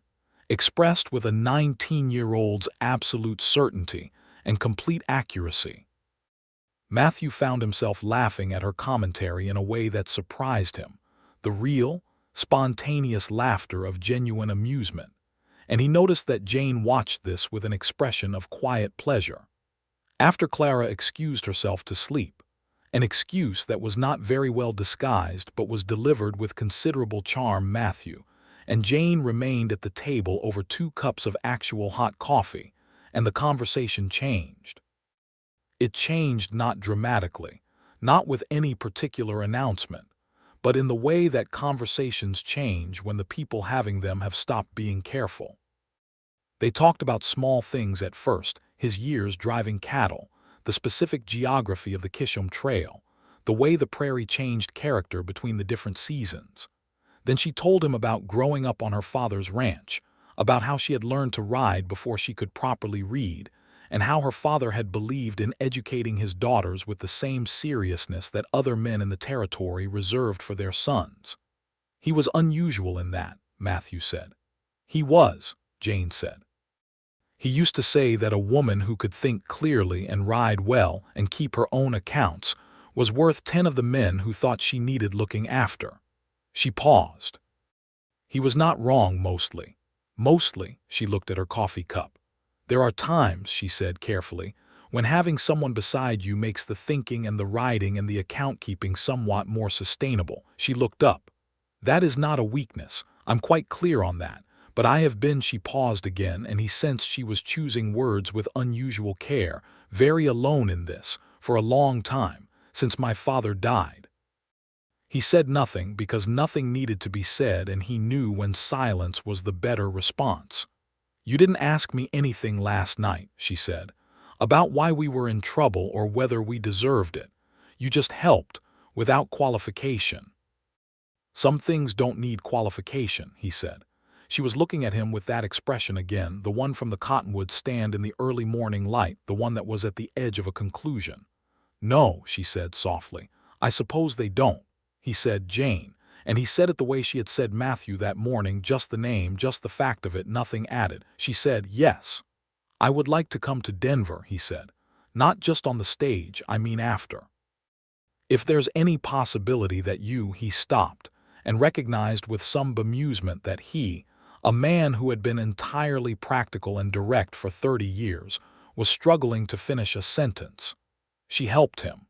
expressed with a 19-year-old's absolute certainty and complete accuracy. Matthew found himself laughing at her commentary in a way that surprised him, the real, spontaneous laughter of genuine amusement, and he noticed that Jane watched this with an expression of quiet pleasure. After Clara excused herself to sleep, an excuse that was not very well disguised but was delivered with considerable charm, Matthew and Jane remained at the table over 2 cups of actual hot coffee, and the conversation changed. It changed not dramatically, not with any particular announcement, but in the way that conversations change when the people having them have stopped being careful. They talked about small things at first, his years driving cattle, the specific geography of the Kishom Trail, the way the prairie changed character between the different seasons. Then she told him about growing up on her father's ranch, about how she had learned to ride before she could properly read, and how her father had believed in educating his daughters with the same seriousness that other men in the territory reserved for their sons. He was unusual in that, Matthew said. He was, Jane said. He used to say that a woman who could think clearly and ride well and keep her own accounts was worth 10 of the men who thought she needed looking after. She paused. He was not wrong mostly. Mostly, she looked at her coffee cup. There are times, she said carefully, when having someone beside you makes the thinking and the riding and the account-keeping somewhat more sustainable. She looked up. That is not a weakness. I'm quite clear on that. But I have been, she paused again, and he sensed she was choosing words with unusual care, very alone in this, for a long time, since my father died. He said nothing because nothing needed to be said, and he knew when silence was the better response. You didn't ask me anything last night, she said, about why we were in trouble or whether we deserved it. You just helped, without qualification. Some things don't need qualification, he said. She was looking at him with that expression again, the one from the cottonwood stand in the early morning light, the one that was at the edge of a conclusion. No, she said softly. I suppose they don't. He said Jane, and he said it the way she had said Matthew that morning, just the name, just the fact of it, nothing added. She said, yes. I would like to come to Denver, he said. Not just on the stage, I mean after. If there's any possibility that he stopped, and recognized with some bemusement that he, a man who had been entirely practical and direct for 30 years, was struggling to finish a sentence. She helped him.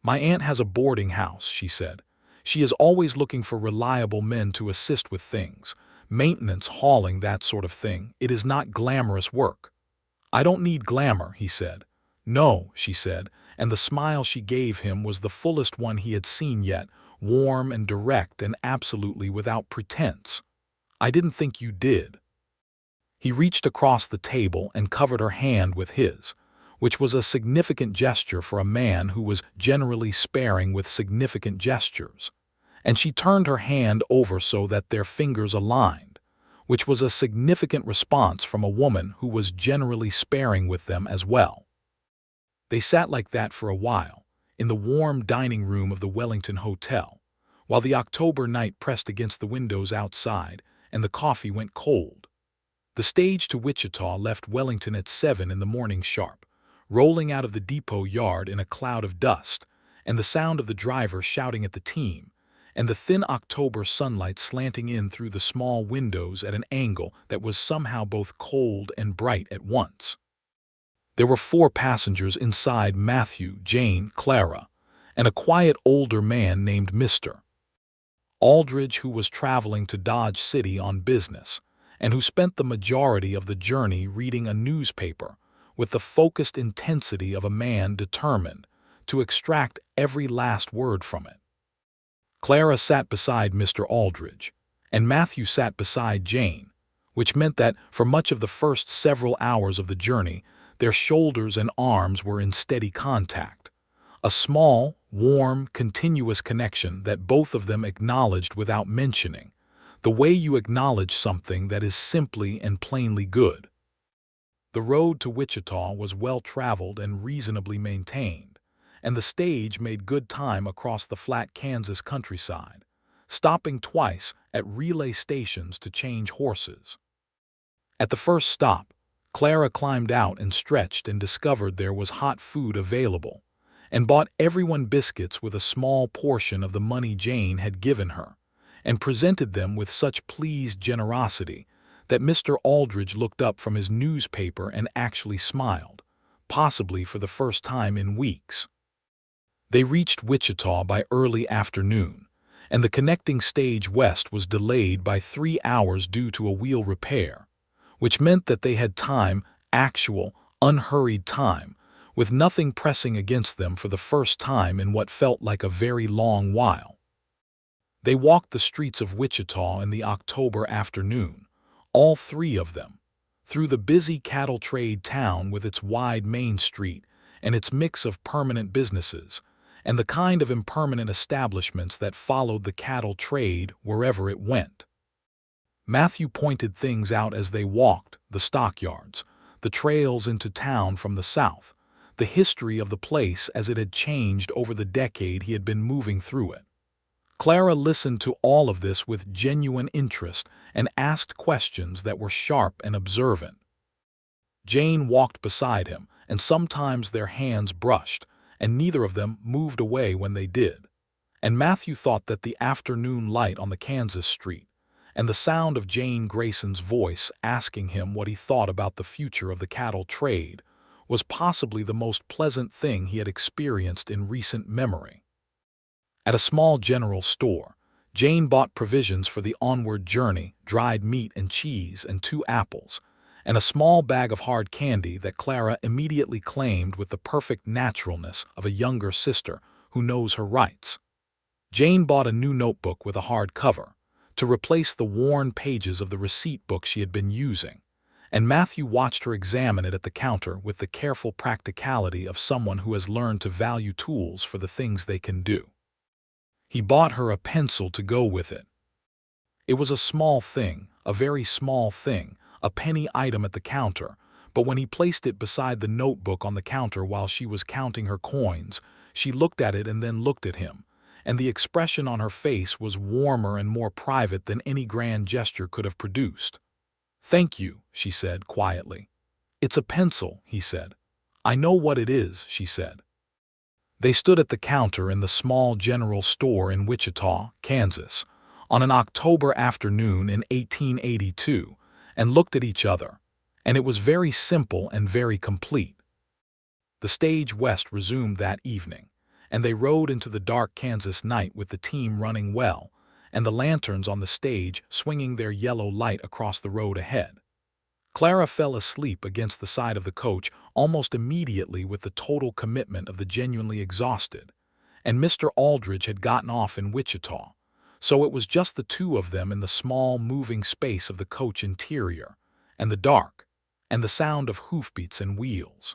My aunt has a boarding house, she said. She is always looking for reliable men to assist with things, maintenance, hauling, that sort of thing. It is not glamorous work. I don't need glamour, he said. No, she said, and the smile she gave him was the fullest one he had seen yet, warm and direct and absolutely without pretense. I didn't think you did. He reached across the table and covered her hand with his, which was a significant gesture for a man who was generally sparing with significant gestures, and she turned her hand over so that their fingers aligned, which was a significant response from a woman who was generally sparing with them as well. They sat like that for a while, in the warm dining room of the Wellington Hotel, while the October night pressed against the windows outside and the coffee went cold. The stage to Wichita left Wellington at 7 in the morning sharp, rolling out of the depot yard in a cloud of dust, and the sound of the driver shouting at the team, and the thin October sunlight slanting in through the small windows at an angle that was somehow both cold and bright at once. There were 4 passengers inside: Matthew, Jane, Clara, and a quiet older man named Mr. Aldridge, who was traveling to Dodge City on business, and who spent the majority of the journey reading a newspaper with the focused intensity of a man determined to extract every last word from it. Clara sat beside Mr. Aldridge, and Matthew sat beside Jane, which meant that for much of the first several hours of the journey, their shoulders and arms were in steady contact, a small, warm, continuous connection that both of them acknowledged without mentioning, the way you acknowledge something that is simply and plainly good. The road to Wichita was well-traveled and reasonably maintained, and the stage made good time across the flat Kansas countryside, stopping twice at relay stations to change horses. At the first stop, Clara climbed out and stretched and discovered there was hot food available, and bought everyone biscuits with a small portion of the money Jane had given her, and presented them with such pleased generosity that Mr. Aldridge looked up from his newspaper and actually smiled, possibly for the first time in weeks. They reached Wichita by early afternoon, and the connecting stage west was delayed by 3 hours due to a wheel repair, which meant that they had time, actual, unhurried time, with nothing pressing against them for the first time in what felt like a very long while. They walked the streets of Wichita in the October afternoon, all 3 of them, through the busy cattle trade town with its wide main street and its mix of permanent businesses, and the kind of impermanent establishments that followed the cattle trade wherever it went. Matthew pointed things out as they walked: the stockyards, the trails into town from the south, the history of the place as it had changed over the decade he had been moving through it. Clara listened to all of this with genuine interest and asked questions that were sharp and observant. Jane walked beside him, and sometimes their hands brushed, and neither of them moved away when they did. And Matthew thought that the afternoon light on the Kansas street, and the sound of Jane Grayson's voice asking him what he thought about the future of the cattle trade, was possibly the most pleasant thing he had experienced in recent memory. At a small general store, Jane bought provisions for the onward journey: dried meat and cheese and 2 apples, and a small bag of hard candy that Clara immediately claimed with the perfect naturalness of a younger sister who knows her rights. Jane bought a new notebook with a hard cover, to replace the worn pages of the receipt book she had been using, and Matthew watched her examine it at the counter with the careful practicality of someone who has learned to value tools for the things they can do. He bought her a pencil to go with it. It was a small thing, a very small thing, a penny item at the counter, but when he placed it beside the notebook on the counter while she was counting her coins, she looked at it and then looked at him, and the expression on her face was warmer and more private than any grand gesture could have produced. "Thank you," she said quietly. "It's a pencil," he said. "I know what it is," she said. They stood at the counter in the small general store in Wichita, Kansas, on an October afternoon in 1882, and looked at each other, and it was very simple and very complete. The stage west resumed that evening, and they rode into the dark Kansas night with the team running well, and the lanterns on the stage swinging their yellow light across the road ahead. Clara fell asleep against the side of the coach almost immediately with the total commitment of the genuinely exhausted, and Mr. Aldridge had gotten off in Wichita, so it was just the 2 of them in the small moving space of the coach interior, and the dark, and the sound of hoofbeats and wheels.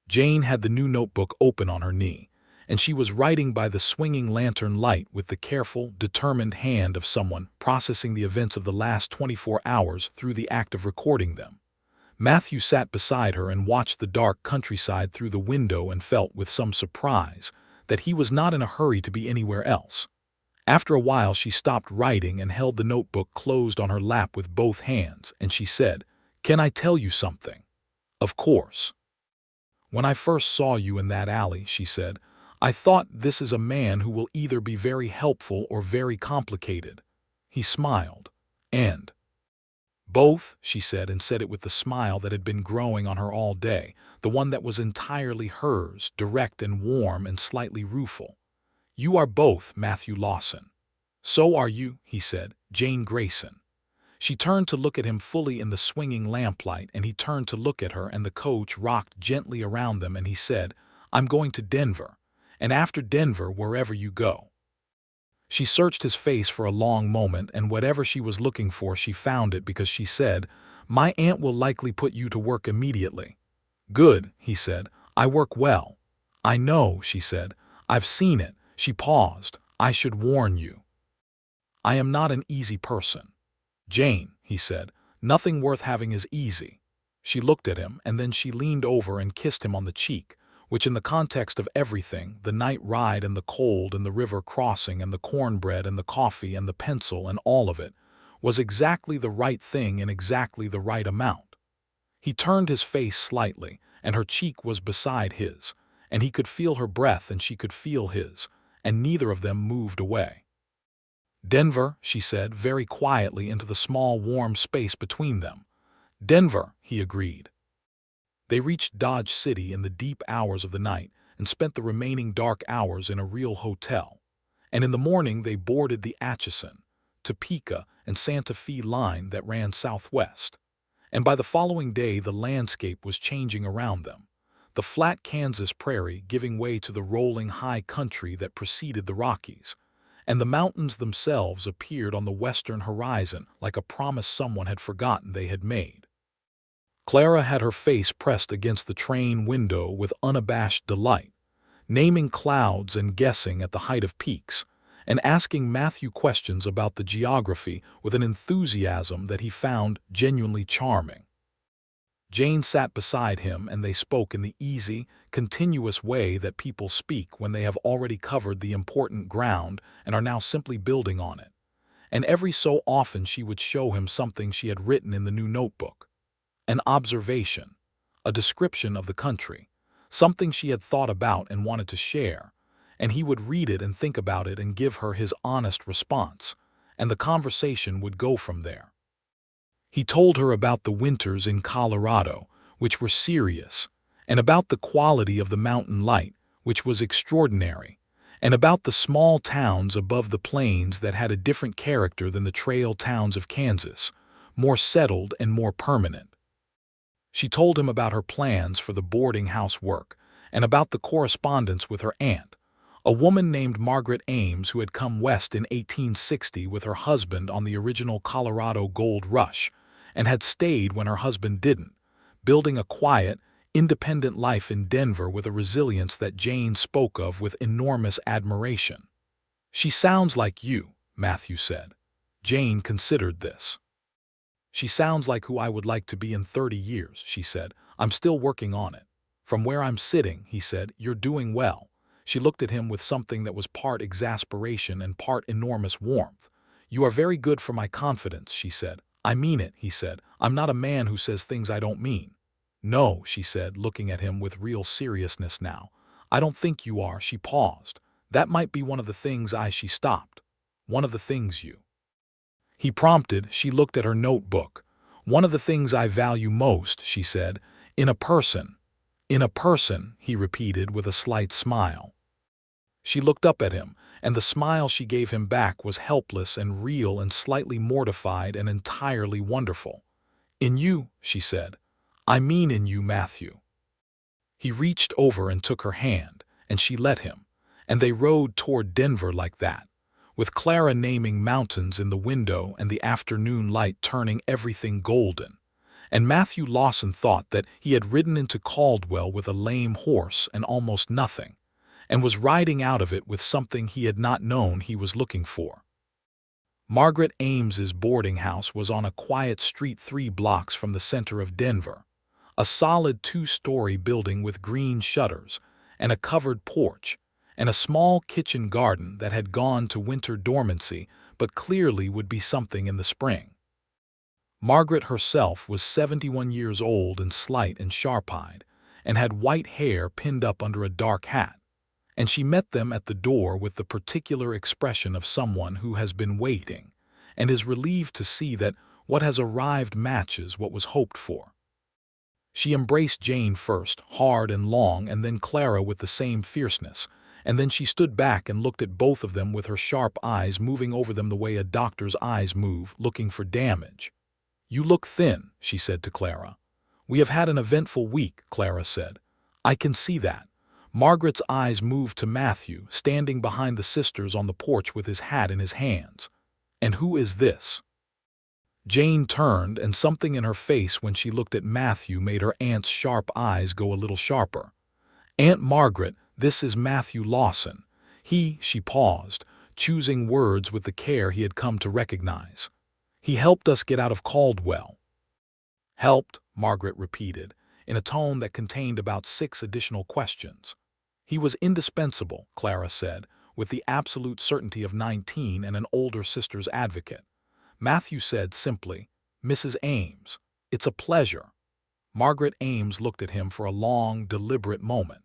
Jane had the new notebook open on her knee, and she was writing by the swinging lantern light with the careful, determined hand of someone processing the events of the last 24 hours through the act of recording them. Matthew sat beside her and watched the dark countryside through the window and felt with some surprise that he was not in a hurry to be anywhere else. After a while she stopped writing and held the notebook closed on her lap with both hands, and she said, "Can I tell you something?" "Of course." "When I first saw you in that alley," she said, "I thought this is a man who will either be very helpful or very complicated." He smiled. "And?" "Both," she said, and said it with the smile that had been growing on her all day, the one that was entirely hers, direct and warm and slightly rueful. "You are both Matthew Lawson." "So are you," he said, "Jane Grayson." She turned to look at him fully in the swinging lamplight, and he turned to look at her, and the coach rocked gently around them, and he said, "I'm going to Denver, and after Denver, wherever you go." She searched his face for a long moment, and whatever she was looking for, she found it, because she said, "My aunt will likely put you to work immediately." "Good," he said. "I work well." "I know," she said. "I've seen it." She paused. "I should warn you. I am not an easy person." "Jane," he said, "nothing worth having is easy." She looked at him, and then she leaned over and kissed him on the cheek, which in the context of everything, the night ride and the cold and the river crossing and the cornbread and the coffee and the pencil and all of it, was exactly the right thing in exactly the right amount. He turned his face slightly, and her cheek was beside his, and he could feel her breath and she could feel his, and neither of them moved away. "Denver," she said very quietly into the small warm space between them. "Denver," he agreed. They reached Dodge City in the deep hours of the night and spent the remaining dark hours in a real hotel. And in the morning they boarded the Atchison, Topeka, and Santa Fe line that ran southwest. And by the following day the landscape was changing around them, the flat Kansas prairie giving way to the rolling high country that preceded the Rockies, and the mountains themselves appeared on the western horizon like a promise someone had forgotten they had made. Clara had her face pressed against the train window with unabashed delight, naming clouds and guessing at the height of peaks, and asking Matthew questions about the geography with an enthusiasm that he found genuinely charming. Jane sat beside him, and they spoke in the easy, continuous way that people speak when they have already covered the important ground and are now simply building on it. And every so often she would show him something she had written in the new notebook. An observation, a description of the country, something she had thought about and wanted to share, and he would read it and think about it and give her his honest response, and the conversation would go from there. He told her about the winters in Colorado, which were serious, and about the quality of the mountain light, which was extraordinary, and about the small towns above the plains that had a different character than the trail towns of Kansas, more settled and more permanent. She told him about her plans for the boarding house work, and about the correspondence with her aunt, a woman named Margaret Ames who had come west in 1860 with her husband on the original Colorado gold rush, and had stayed when her husband didn't, building a quiet, independent life in Denver with a resilience that Jane spoke of with enormous admiration. "She sounds like you," Matthew said. Jane considered this. "She sounds like who I would like to be in 30 years, she said. "I'm still working on it." "From where I'm sitting," he said, "you're doing well." She looked at him with something that was part exasperation and part enormous warmth. "You are very good for my confidence," she said. "I mean it," he said. "I'm not a man who says things I don't mean." "No," she said, looking at him with real seriousness now. "I don't think you are." She paused. "That might be one of the things She stopped. "One of the things you—" He prompted. She looked at her notebook. "One of the things I value most," she said, "in a person." "In a person," he repeated with a slight smile. She looked up at him, and the smile she gave him back was helpless and real and slightly mortified and entirely wonderful. "In you," she said. "I mean in you, Matthew." He reached over and took her hand, and she let him, and they rode toward Denver like that, with Clara naming mountains in the window and the afternoon light turning everything golden. And Matthew Lawson thought that he had ridden into Caldwell with a lame horse and almost nothing, and was riding out of it with something he had not known he was looking for. Margaret Ames's boarding house was on a quiet street 3 blocks from the center of Denver, a solid 2-story building with green shutters and a covered porch, and a small kitchen garden that had gone to winter dormancy but clearly would be something in the spring. Margaret herself was 71 years old and slight and sharp-eyed, and had white hair pinned up under a dark hat, and she met them at the door with the particular expression of someone who has been waiting, and is relieved to see that what has arrived matches what was hoped for. She embraced Jane first, hard and long, and then Clara with the same fierceness, and then she stood back and looked at both of them with her sharp eyes moving over them the way a doctor's eyes move, looking for damage. "You look thin," she said to Clara. "We have had an eventful week," Clara said. "I can see that." Margaret's eyes moved to Matthew, standing behind the sisters on the porch with his hat in his hands. "And who is this?" Jane turned, and something in her face when she looked at Matthew made her aunt's sharp eyes go a little sharper. "Aunt Margaret, this is Matthew Lawson. She paused, choosing words with the care he had come to recognize. "He helped us get out of Caldwell." "Helped," Margaret repeated, in a tone that contained about 6 additional questions. "He was indispensable," Clara said, with the absolute certainty of 19 and an older sister's advocate. Matthew said simply, "Mrs. Ames, it's a pleasure." Margaret Ames looked at him for a long, deliberate moment.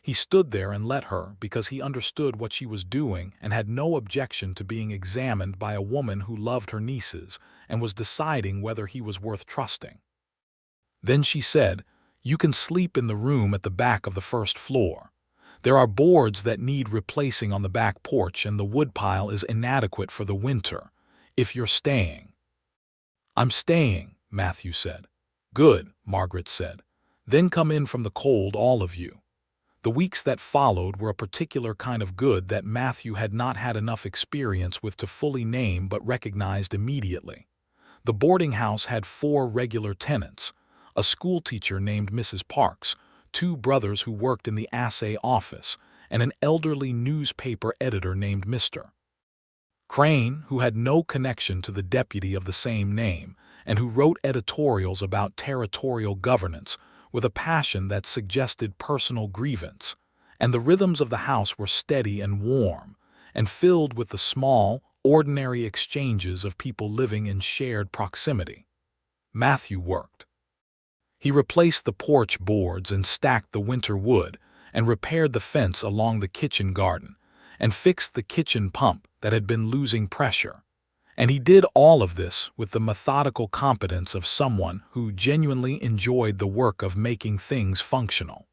He stood there and let her, because he understood what she was doing and had no objection to being examined by a woman who loved her nieces and was deciding whether he was worth trusting. Then she said, "You can sleep in the room at the back of the first floor. There are boards that need replacing on the back porch, and the woodpile is inadequate for the winter, if you're staying." "I'm staying," Matthew said. "Good," Margaret said. "Then come in from the cold, all of you." The weeks that followed were a particular kind of good that Matthew had not had enough experience with to fully name but recognized immediately. The boarding house had 4 regular tenants, a schoolteacher named Mrs. Parks, 2 brothers who worked in the assay office, and an elderly newspaper editor named Mr. Crane, who had no connection to the deputy of the same name, and who wrote editorials about territorial governance with a passion that suggested personal grievance, and the rhythms of the house were steady and warm, and filled with the small, ordinary exchanges of people living in shared proximity. Matthew worked. He replaced the porch boards and stacked the winter wood, and repaired the fence along the kitchen garden, and fixed the kitchen pump that had been losing pressure. And he did all of this with the methodical competence of someone who genuinely enjoyed the work of making things functional.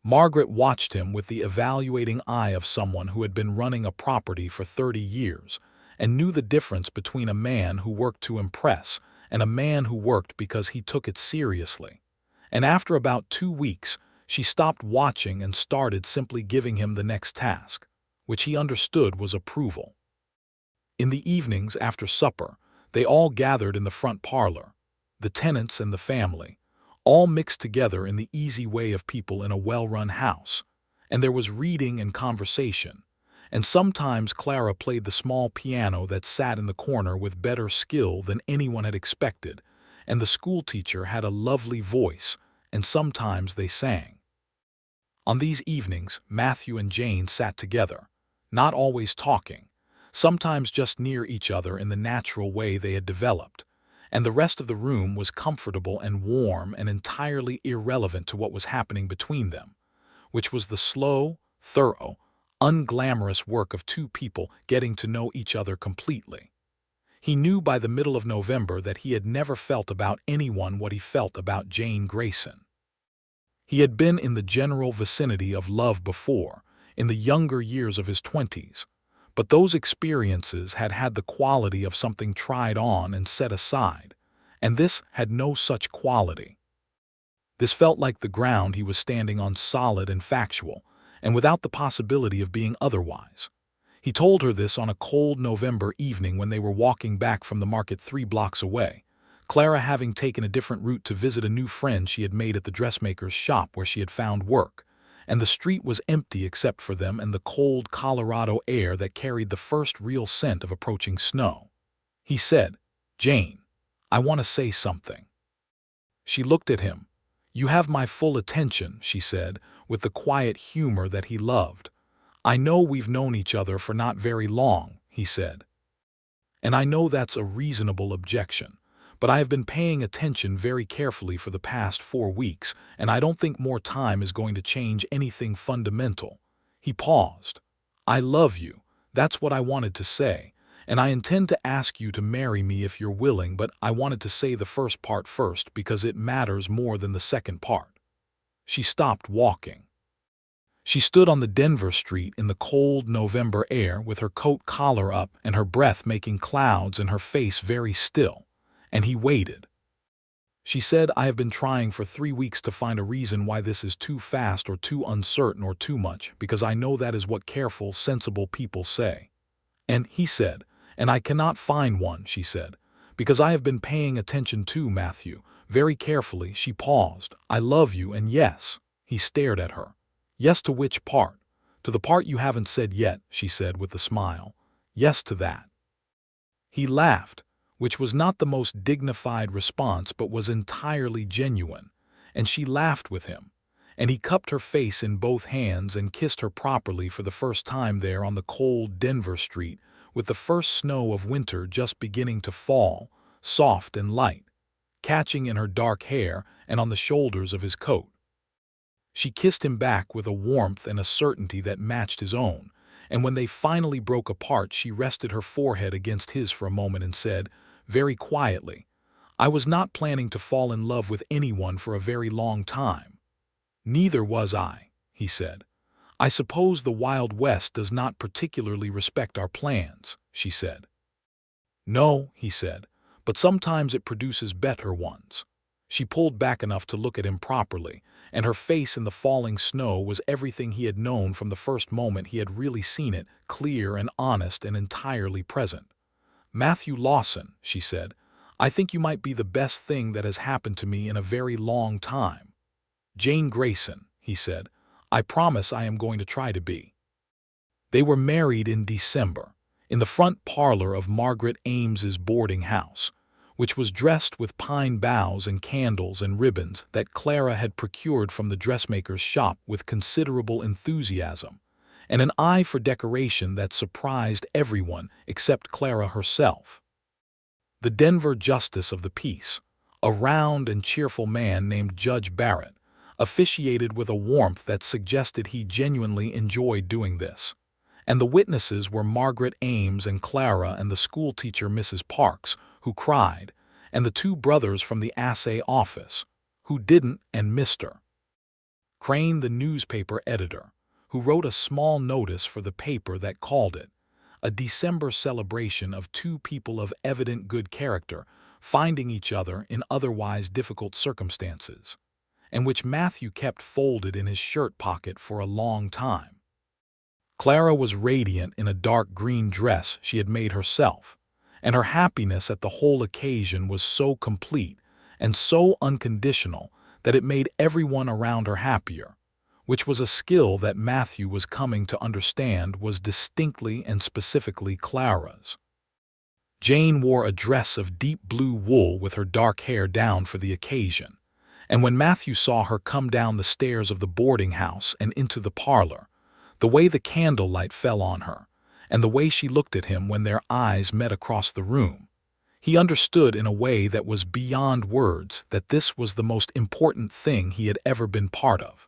Margaret watched him with the evaluating eye of someone who had been running a property for 30 years and knew the difference between a man who worked to impress and a man who worked because he took it seriously. And after about 2 weeks, she stopped watching and started simply giving him the next task, which he understood was approval. In the evenings after supper, they all gathered in the front parlor, the tenants and the family, all mixed together in the easy way of people in a well-run house, and there was reading and conversation, and sometimes Clara played the small piano that sat in the corner with better skill than anyone had expected, and the schoolteacher had a lovely voice, and sometimes they sang. On these evenings, Matthew and Jane sat together, not always talking, sometimes just near each other in the natural way they had developed, and the rest of the room was comfortable and warm and entirely irrelevant to what was happening between them, which was the slow, thorough, unglamorous work of 2 people getting to know each other completely. He knew by the middle of November that he had never felt about anyone what he felt about Jane Grayson. He had been in the general vicinity of love before, in the younger years of his 20s, but those experiences had had the quality of something tried on and set aside, and this had no such quality. This felt like the ground he was standing on, solid and factual, and without the possibility of being otherwise. He told her this on a cold November evening when they were walking back from the market 3 blocks away, Clara having taken a different route to visit a new friend she had made at the dressmaker's shop where she had found work, and the street was empty except for them and the cold Colorado air that carried the first real scent of approaching snow. He said, "Jane, I want to say something." She looked at him. "You have my full attention," she said, with the quiet humor that he loved. "I know we've known each other for not very long," he said. "And I know that's a reasonable objection. But I have been paying attention very carefully for the past 4 weeks, and I don't think more time is going to change anything fundamental." He paused. "I love you. That's what I wanted to say. And I intend to ask you to marry me if you're willing, but I wanted to say the first part first because it matters more than the second part." She stopped walking. She stood on the Denver street in the cold November air with her coat collar up and her breath making clouds and her face very still. And he waited. She said, "I have been trying for 3 weeks to find a reason why this is too fast or too uncertain or too much, because I know that is what careful, sensible people say." And he said, "And I cannot find one," she said, "because I have been paying attention too, Matthew, very carefully." She paused. "I love you, and yes." He stared at her. "Yes to which part?" "To the part you haven't said yet," she said with a smile. "Yes to that." He laughed, which was not the most dignified response but was entirely genuine, and she laughed with him, and he cupped her face in both hands and kissed her properly for the first time there on the cold Denver street, with the first snow of winter just beginning to fall, soft and light, catching in her dark hair and on the shoulders of his coat. She kissed him back with a warmth and a certainty that matched his own, and when they finally broke apart she rested her forehead against his for a moment and said, very quietly, "I was not planning to fall in love with anyone for a very long time." "Neither was I," he said. "I suppose the Wild West does not particularly respect our plans," she said. "No," he said, "but sometimes it produces better ones." She pulled back enough to look at him properly, and her face in the falling snow was everything he had known from the first moment he had really seen it, clear and honest and entirely present. "Matthew Lawson," she said, "I think you might be the best thing that has happened to me in a very long time." "Jane Grayson," he said, "I promise I am going to try to be." They were married in December, in the front parlor of Margaret Ames's boarding house, which was dressed with pine boughs and candles and ribbons that Clara had procured from the dressmaker's shop with considerable enthusiasm, and an eye for decoration that surprised everyone except Clara herself. The Denver justice of the peace, a round and cheerful man named Judge Barrett, officiated with a warmth that suggested he genuinely enjoyed doing this. And the witnesses were Margaret Ames and Clara and the schoolteacher Mrs. Parks, who cried, and the two brothers from the assay office, who didn't, and Mr. Crane, the newspaper editor, who wrote a small notice for the paper that called it a December celebration of two people of evident good character finding each other in otherwise difficult circumstances, and which Matthew kept folded in his shirt pocket for a long time. Clara was radiant in a dark green dress she had made herself, and her happiness at the whole occasion was so complete and so unconditional that it made everyone around her happier, which was a skill that Matthew was coming to understand was distinctly and specifically Clara's. Jane wore a dress of deep blue wool with her dark hair down for the occasion, and when Matthew saw her come down the stairs of the boarding house and into the parlor, the way the candlelight fell on her, and the way she looked at him when their eyes met across the room, he understood in a way that was beyond words that this was the most important thing he had ever been part of.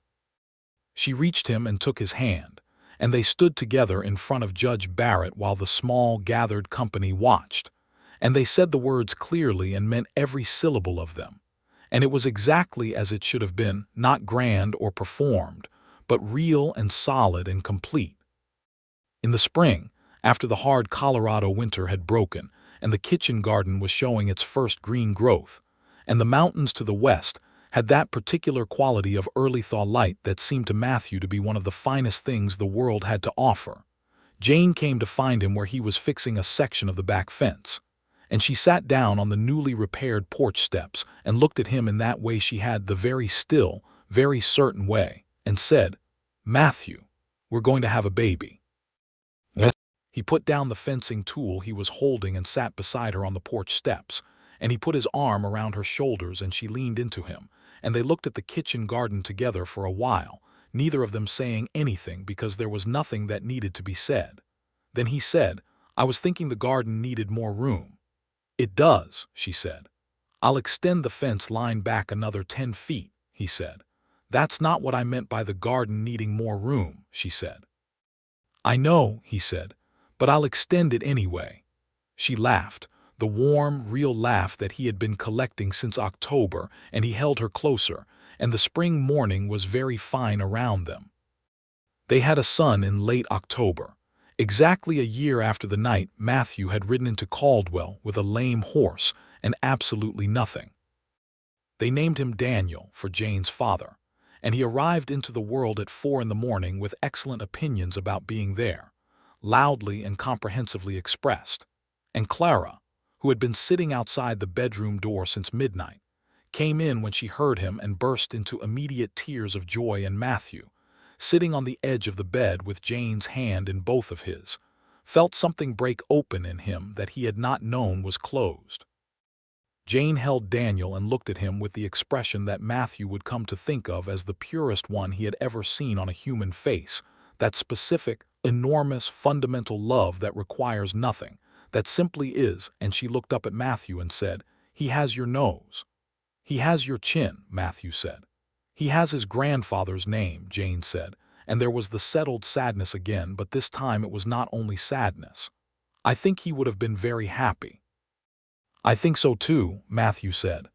She reached him and took his hand, and they stood together in front of Judge Barrett while the small gathered company watched, and they said the words clearly and meant every syllable of them, and it was exactly as it should have been, not grand or performed, but real and solid and complete. In the spring, after the hard Colorado winter had broken and the kitchen garden was showing its first green growth, and the mountains to the west had that particular quality of early-thaw light that seemed to Matthew to be one of the finest things the world had to offer, Jane came to find him where he was fixing a section of the back fence, and she sat down on the newly repaired porch steps and looked at him in that way she had, the very still, very certain way, and said, "Matthew, we're going to have a baby." He put down the fencing tool he was holding and sat beside her on the porch steps, and he put his arm around her shoulders and she leaned into him, and they looked at the kitchen garden together for a while, neither of them saying anything because there was nothing that needed to be said. Then he said, "I was thinking the garden needed more room." "It does," she said. "I'll extend the fence line back another 10 feet, he said. "That's not what I meant by the garden needing more room," she said. "I know," he said, "but I'll extend it anyway." She laughed, the warm, real laugh that he had been collecting since October, and he held her closer, and the spring morning was very fine around them. They had a son in late October, exactly a year after the night Matthew had ridden into Caldwell with a lame horse and absolutely nothing. They named him Daniel for Jane's father, and he arrived into the world at 4 in the morning with excellent opinions about being there, loudly and comprehensively expressed. And Clara, who had been sitting outside the bedroom door since midnight, came in when she heard him and burst into immediate tears of joy, and Matthew, sitting on the edge of the bed with Jane's hand in both of his, felt something break open in him that he had not known was closed. Jane held Daniel and looked at him with the expression that Matthew would come to think of as the purest one he had ever seen on a human face, that specific, enormous, fundamental love that requires nothing, that simply is, and she looked up at Matthew and said, "He has your nose." "He has your chin," Matthew said. "He has his grandfather's name," Jane said, and there was the settled sadness again, but this time it was not only sadness. "I think he would have been very happy." "I think so too," Matthew said.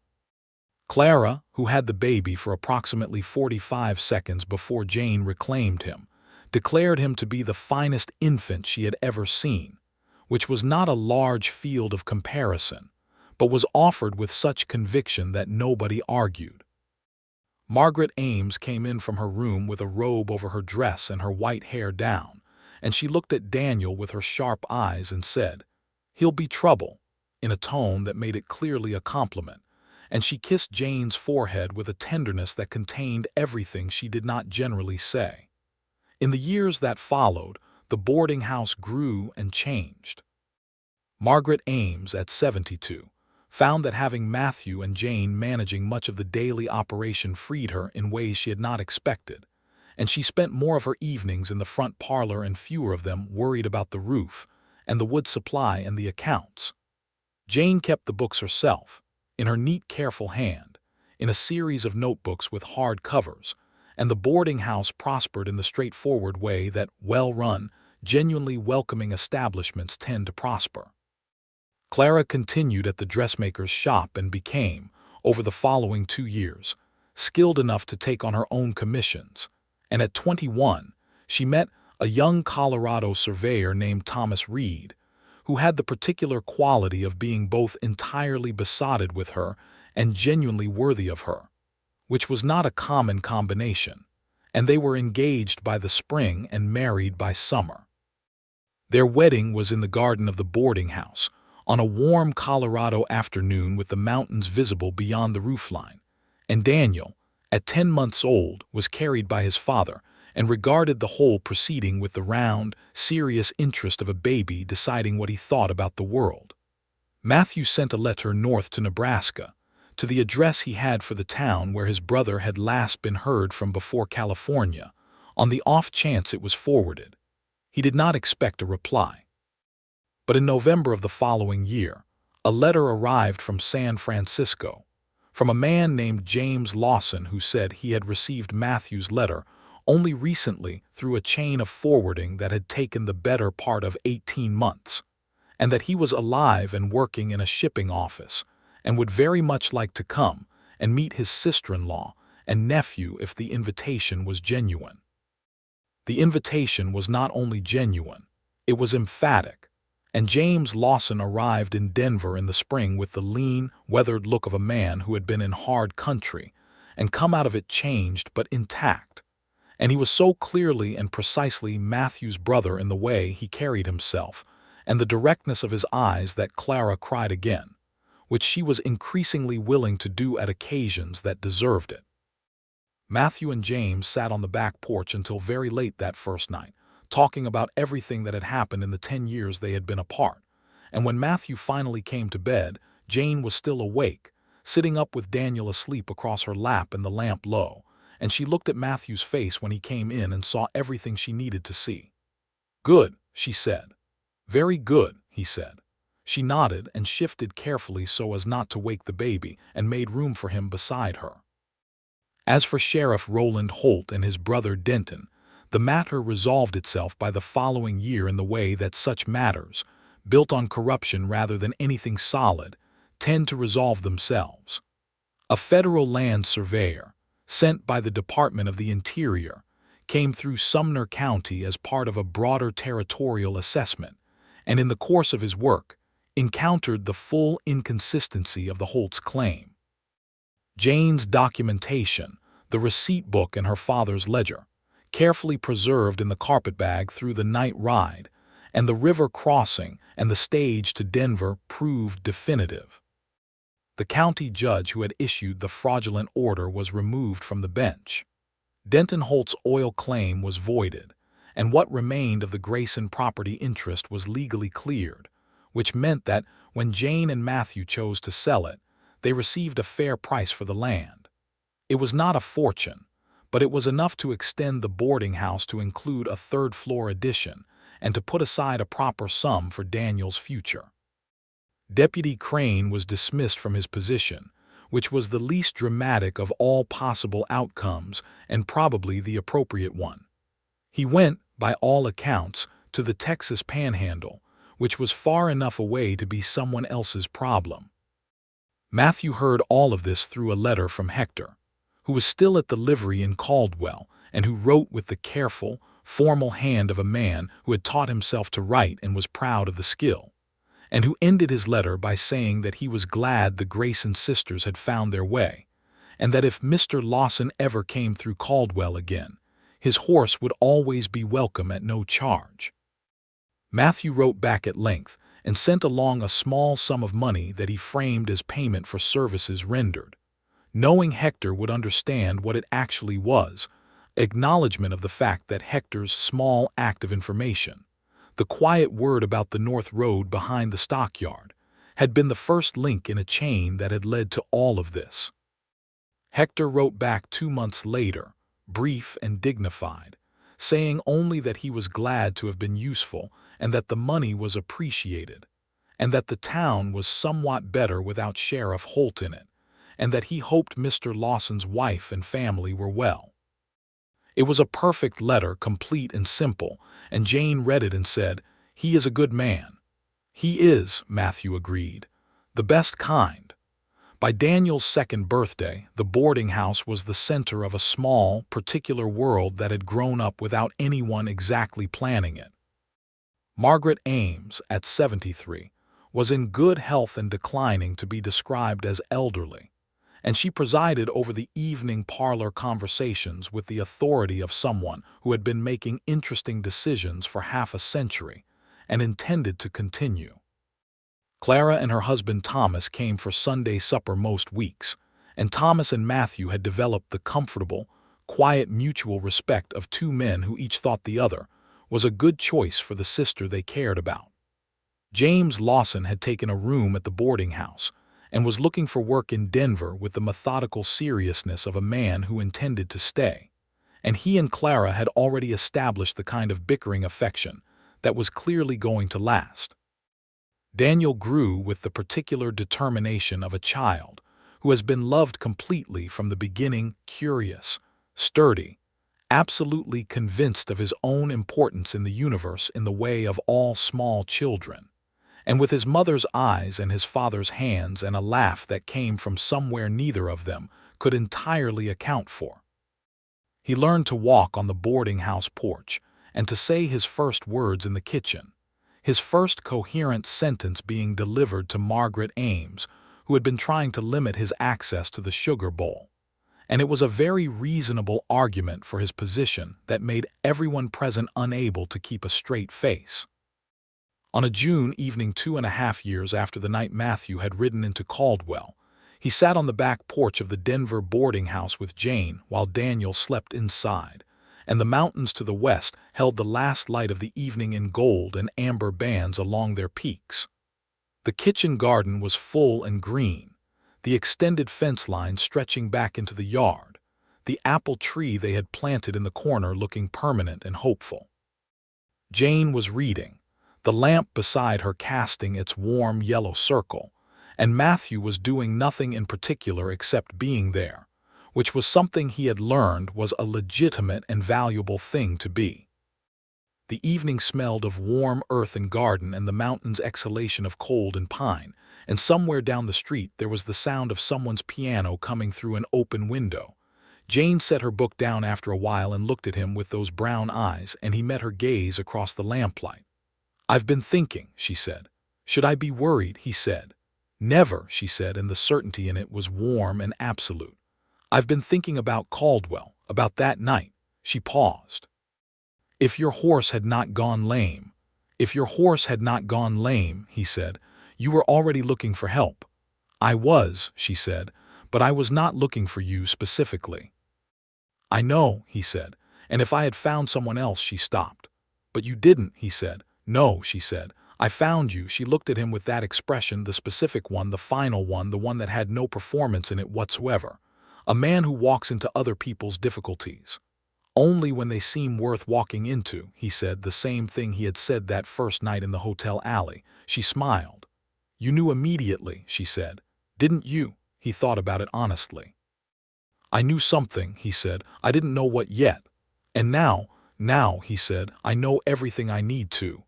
Clara, who had the baby for approximately 45 seconds before Jane reclaimed him, declared him to be the finest infant she had ever seen, which was not a large field of comparison, but was offered with such conviction that nobody argued. Margaret Ames came in from her room with a robe over her dress and her white hair down, and she looked at Daniel with her sharp eyes and said, "He'll be trouble," in a tone that made it clearly a compliment, and she kissed Jane's forehead with a tenderness that contained everything she did not generally say. In the years that followed, the boarding house grew and changed. Margaret Ames, at 72, found that having Matthew and Jane managing much of the daily operation freed her in ways she had not expected, and she spent more of her evenings in the front parlor and fewer of them worried about the roof and the wood supply and the accounts. Jane kept the books herself, in her neat, careful hand, in a series of notebooks with hard covers, and the boarding house prospered in the straightforward way that well-run, genuinely welcoming establishments tend to prosper. Clara continued at the dressmaker's shop and became, over the following 2 years, skilled enough to take on her own commissions, and at 21, she met a young Colorado surveyor named Thomas Reed, who had the particular quality of being both entirely besotted with her and genuinely worthy of her, which was not a common combination, and they were engaged by the spring and married by summer. Their wedding was in the garden of the boarding house, on a warm Colorado afternoon with the mountains visible beyond the roofline, and Daniel, at 10 months old, was carried by his father and regarded the whole proceeding with the round, serious interest of a baby deciding what he thought about the world. Matthew sent a letter north to Nebraska, to the address he had for the town where his brother had last been heard from before California, on the off chance it was forwarded. He did not expect a reply. But in November of the following year, a letter arrived from San Francisco, from a man named James Lawson, who said he had received Matthew's letter only recently through a chain of forwarding that had taken the better part of 18 months, and that he was alive and working in a shipping office, and would very much like to come and meet his sister-in-law and nephew if the invitation was genuine. The invitation was not only genuine, it was emphatic, and James Lawson arrived in Denver in the spring with the lean, weathered look of a man who had been in hard country and come out of it changed but intact, and he was so clearly and precisely Matthew's brother in the way he carried himself and the directness of his eyes that Clara cried again, which she was increasingly willing to do at occasions that deserved it. Matthew and James sat on the back porch until very late that first night, talking about everything that had happened in the 10 years they had been apart, and when Matthew finally came to bed, Jane was still awake, sitting up with Daniel asleep across her lap and the lamp low, and she looked at Matthew's face when he came in and saw everything she needed to see. "Good," she said. "Very good," he said. She nodded and shifted carefully so as not to wake the baby and made room for him beside her. As for Sheriff Roland Holt and his brother Denton, the matter resolved itself by the following year in the way that such matters, built on corruption rather than anything solid, tend to resolve themselves. A federal land surveyor, sent by the Department of the Interior, came through Sumner County as part of a broader territorial assessment, and in the course of his work, encountered the full inconsistency of the Holt's claim. Jane's documentation, the receipt book and her father's ledger, carefully preserved in the carpetbag through the night ride, and the river crossing and the stage to Denver proved definitive. The county judge who had issued the fraudulent order was removed from the bench. Denton Holt's oil claim was voided, and what remained of the Grayson property interest was legally cleared, which meant that when Jane and Matthew chose to sell it, they received a fair price for the land. It was not a fortune, but it was enough to extend the boarding house to include a third-floor addition and to put aside a proper sum for Daniel's future. Deputy Crane was dismissed from his position, which was the least dramatic of all possible outcomes and probably the appropriate one. He went, by all accounts, to the Texas Panhandle, which was far enough away to be someone else's problem. Matthew heard all of this through a letter from Hector, who was still at the livery in Caldwell and who wrote with the careful, formal hand of a man who had taught himself to write and was proud of the skill, and who ended his letter by saying that he was glad the Grayson sisters had found their way, and that if Mr. Lawson ever came through Caldwell again, his horse would always be welcome at no charge. Matthew wrote back at length and sent along a small sum of money that he framed as payment for services rendered, knowing Hector would understand what it actually was, acknowledgement of the fact that Hector's small act of information, the quiet word about the North Road behind the stockyard, had been the first link in a chain that had led to all of this. Hector wrote back 2 months later, brief and dignified, saying only that he was glad to have been useful and that the money was appreciated, and that the town was somewhat better without Sheriff Holt in it, and that he hoped Mr. Lawson's wife and family were well. It was a perfect letter, complete and simple, and Jane read it and said, "He is a good man." "He is," Matthew agreed, "the best kind." By Daniel's 2nd birthday, the boarding house was the center of a small, particular world that had grown up without anyone exactly planning it. Margaret Ames, at 73, was in good health and declining to be described as elderly, and she presided over the evening parlor conversations with the authority of someone who had been making interesting decisions for half a century and intended to continue. Clara and her husband Thomas came for Sunday supper most weeks, and Thomas and Matthew had developed the comfortable, quiet mutual respect of 2 men who each thought the other was a good choice for the sister they cared about. James Lawson had taken a room at the boarding house and was looking for work in Denver with the methodical seriousness of a man who intended to stay, and he and Clara had already established the kind of bickering affection that was clearly going to last. Daniel grew with the particular determination of a child who has been loved completely from the beginning, curious, sturdy, absolutely convinced of his own importance in the universe in the way of all small children, and with his mother's eyes and his father's hands and a laugh that came from somewhere neither of them could entirely account for. He learned to walk on the boarding house porch and to say his first words in the kitchen, his first coherent sentence being delivered to Margaret Ames, who had been trying to limit his access to the sugar bowl. And it was a very reasonable argument for his position that made everyone present unable to keep a straight face. On a June evening 2.5 years after the night Matthew had ridden into Caldwell, he sat on the back porch of the Denver boarding house with Jane while Daniel slept inside, and the mountains to the west held the last light of the evening in gold and amber bands along their peaks. The kitchen garden was full and green, the extended fence line stretching back into the yard, the apple tree they had planted in the corner looking permanent and hopeful. Jane was reading, the lamp beside her casting its warm yellow circle, and Matthew was doing nothing in particular except being there, which was something he had learned was a legitimate and valuable thing to be. The evening smelled of warm earth and garden and the mountain's exhalation of cold and pine, and somewhere down the street there was the sound of someone's piano coming through an open window. Jane set her book down after a while and looked at him with those brown eyes, and he met her gaze across the lamplight. "I've been thinking," she said. "Should I be worried?" he said. "Never," she said, and the certainty in it was warm and absolute. "I've been thinking about Caldwell, about that night." She paused. "If your horse had not gone lame, if your horse had not gone lame," he said, "you were already looking for help." "I was," she said, "but I was not looking for you specifically." "I know," he said, "and if I had found someone else," she stopped. "But you didn't," he said. "No," she said, "I found you." She looked at him with that expression, the specific one, the final one, the one that had no performance in it whatsoever. A man who walks into other people's difficulties only when they seem worth walking into, he said, the same thing he had said that first night in the hotel alley. She smiled. "You knew immediately," she said. "Didn't you?" He thought about it honestly. "I knew something," he said. "I didn't know what yet. And now, he said, "I know everything I need to."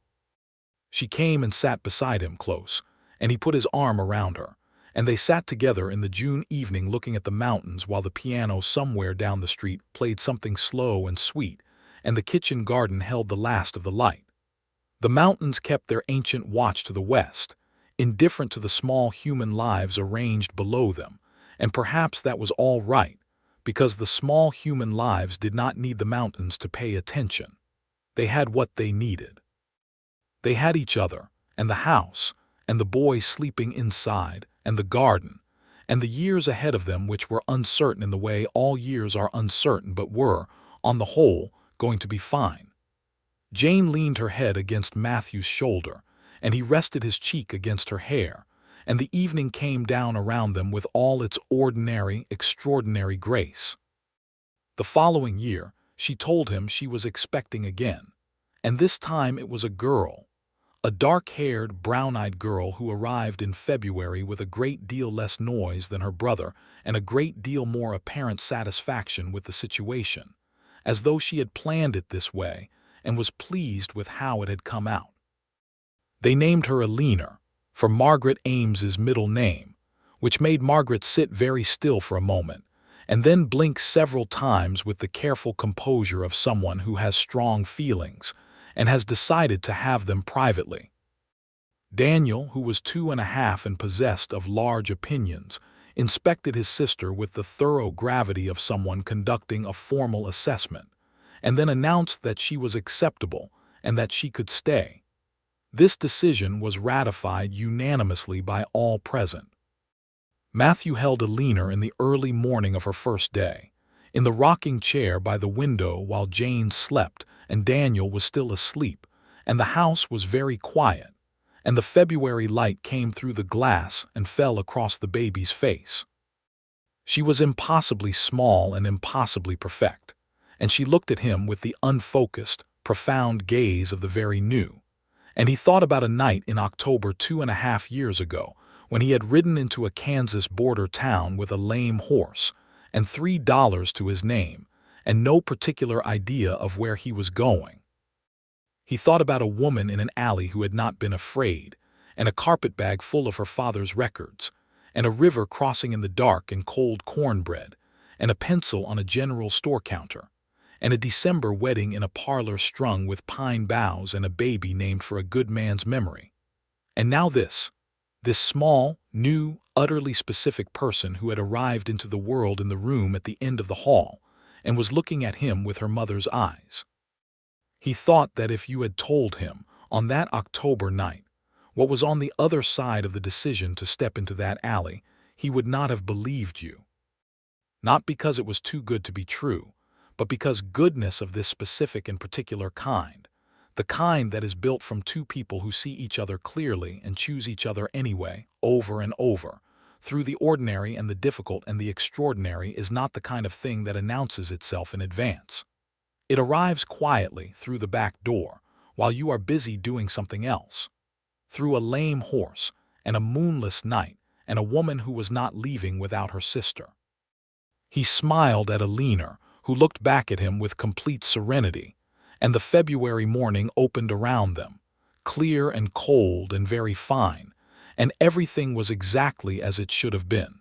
She came and sat beside him close, and he put his arm around her, and they sat together in the June evening looking at the mountains while the piano somewhere down the street played something slow and sweet, and the kitchen garden held the last of the light. The mountains kept their ancient watch to the west, indifferent to the small human lives arranged below them, and perhaps that was all right, because the small human lives did not need the mountains to pay attention. They had what they needed. They had each other, and the house, and the boy sleeping inside, and the garden, and the years ahead of them which were uncertain in the way all years are uncertain but were, on the whole, going to be fine. Jane leaned her head against Matthew's shoulder, and he rested his cheek against her hair, and the evening came down around them with all its ordinary, extraordinary grace. The following year, she told him she was expecting again, and this time it was a girl. A dark-haired, brown-eyed girl who arrived in February with a great deal less noise than her brother and a great deal more apparent satisfaction with the situation, as though she had planned it this way and was pleased with how it had come out. They named her Eleanor, for Margaret Ames's middle name, which made Margaret sit very still for a moment, and then blink several times with the careful composure of someone who has strong feelings and has decided to have them privately. Daniel, who was 2½ and possessed of large opinions, inspected his sister with the thorough gravity of someone conducting a formal assessment, and then announced that she was acceptable and that she could stay. This decision was ratified unanimously by all present. Matthew held Eleanor in the early morning of her first day, in the rocking chair by the window while Jane slept and Daniel was still asleep, and the house was very quiet, and the February light came through the glass and fell across the baby's face. She was impossibly small and impossibly perfect, and she looked at him with the unfocused, profound gaze of the very new, and he thought about a night in October 2½ years ago when he had ridden into a Kansas border town with a lame horse and $3 to his name, and no particular idea of where he was going. He thought about a woman in an alley who had not been afraid, and a carpetbag full of her father's records, and a river crossing in the dark and cold cornbread, and a pencil on a general store counter, and a December wedding in a parlor strung with pine boughs and a baby named for a good man's memory. And now this small, new, utterly specific person who had arrived into the world in the room at the end of the hall, and was looking at him with her mother's eyes. He thought that if you had told him, on that October night, what was on the other side of the decision to step into that alley, he would not have believed you. Not because it was too good to be true, but because goodness of this specific and particular kind, the kind that is built from two people who see each other clearly and choose each other anyway, over and over, through the ordinary and the difficult and the extraordinary is not the kind of thing that announces itself in advance. It arrives quietly through the back door, while you are busy doing something else. Through a lame horse, and a moonless night, and a woman who was not leaving without her sister. He smiled at Alina, who looked back at him with complete serenity, and the February morning opened around them, clear and cold and very fine, and everything was exactly as it should have been.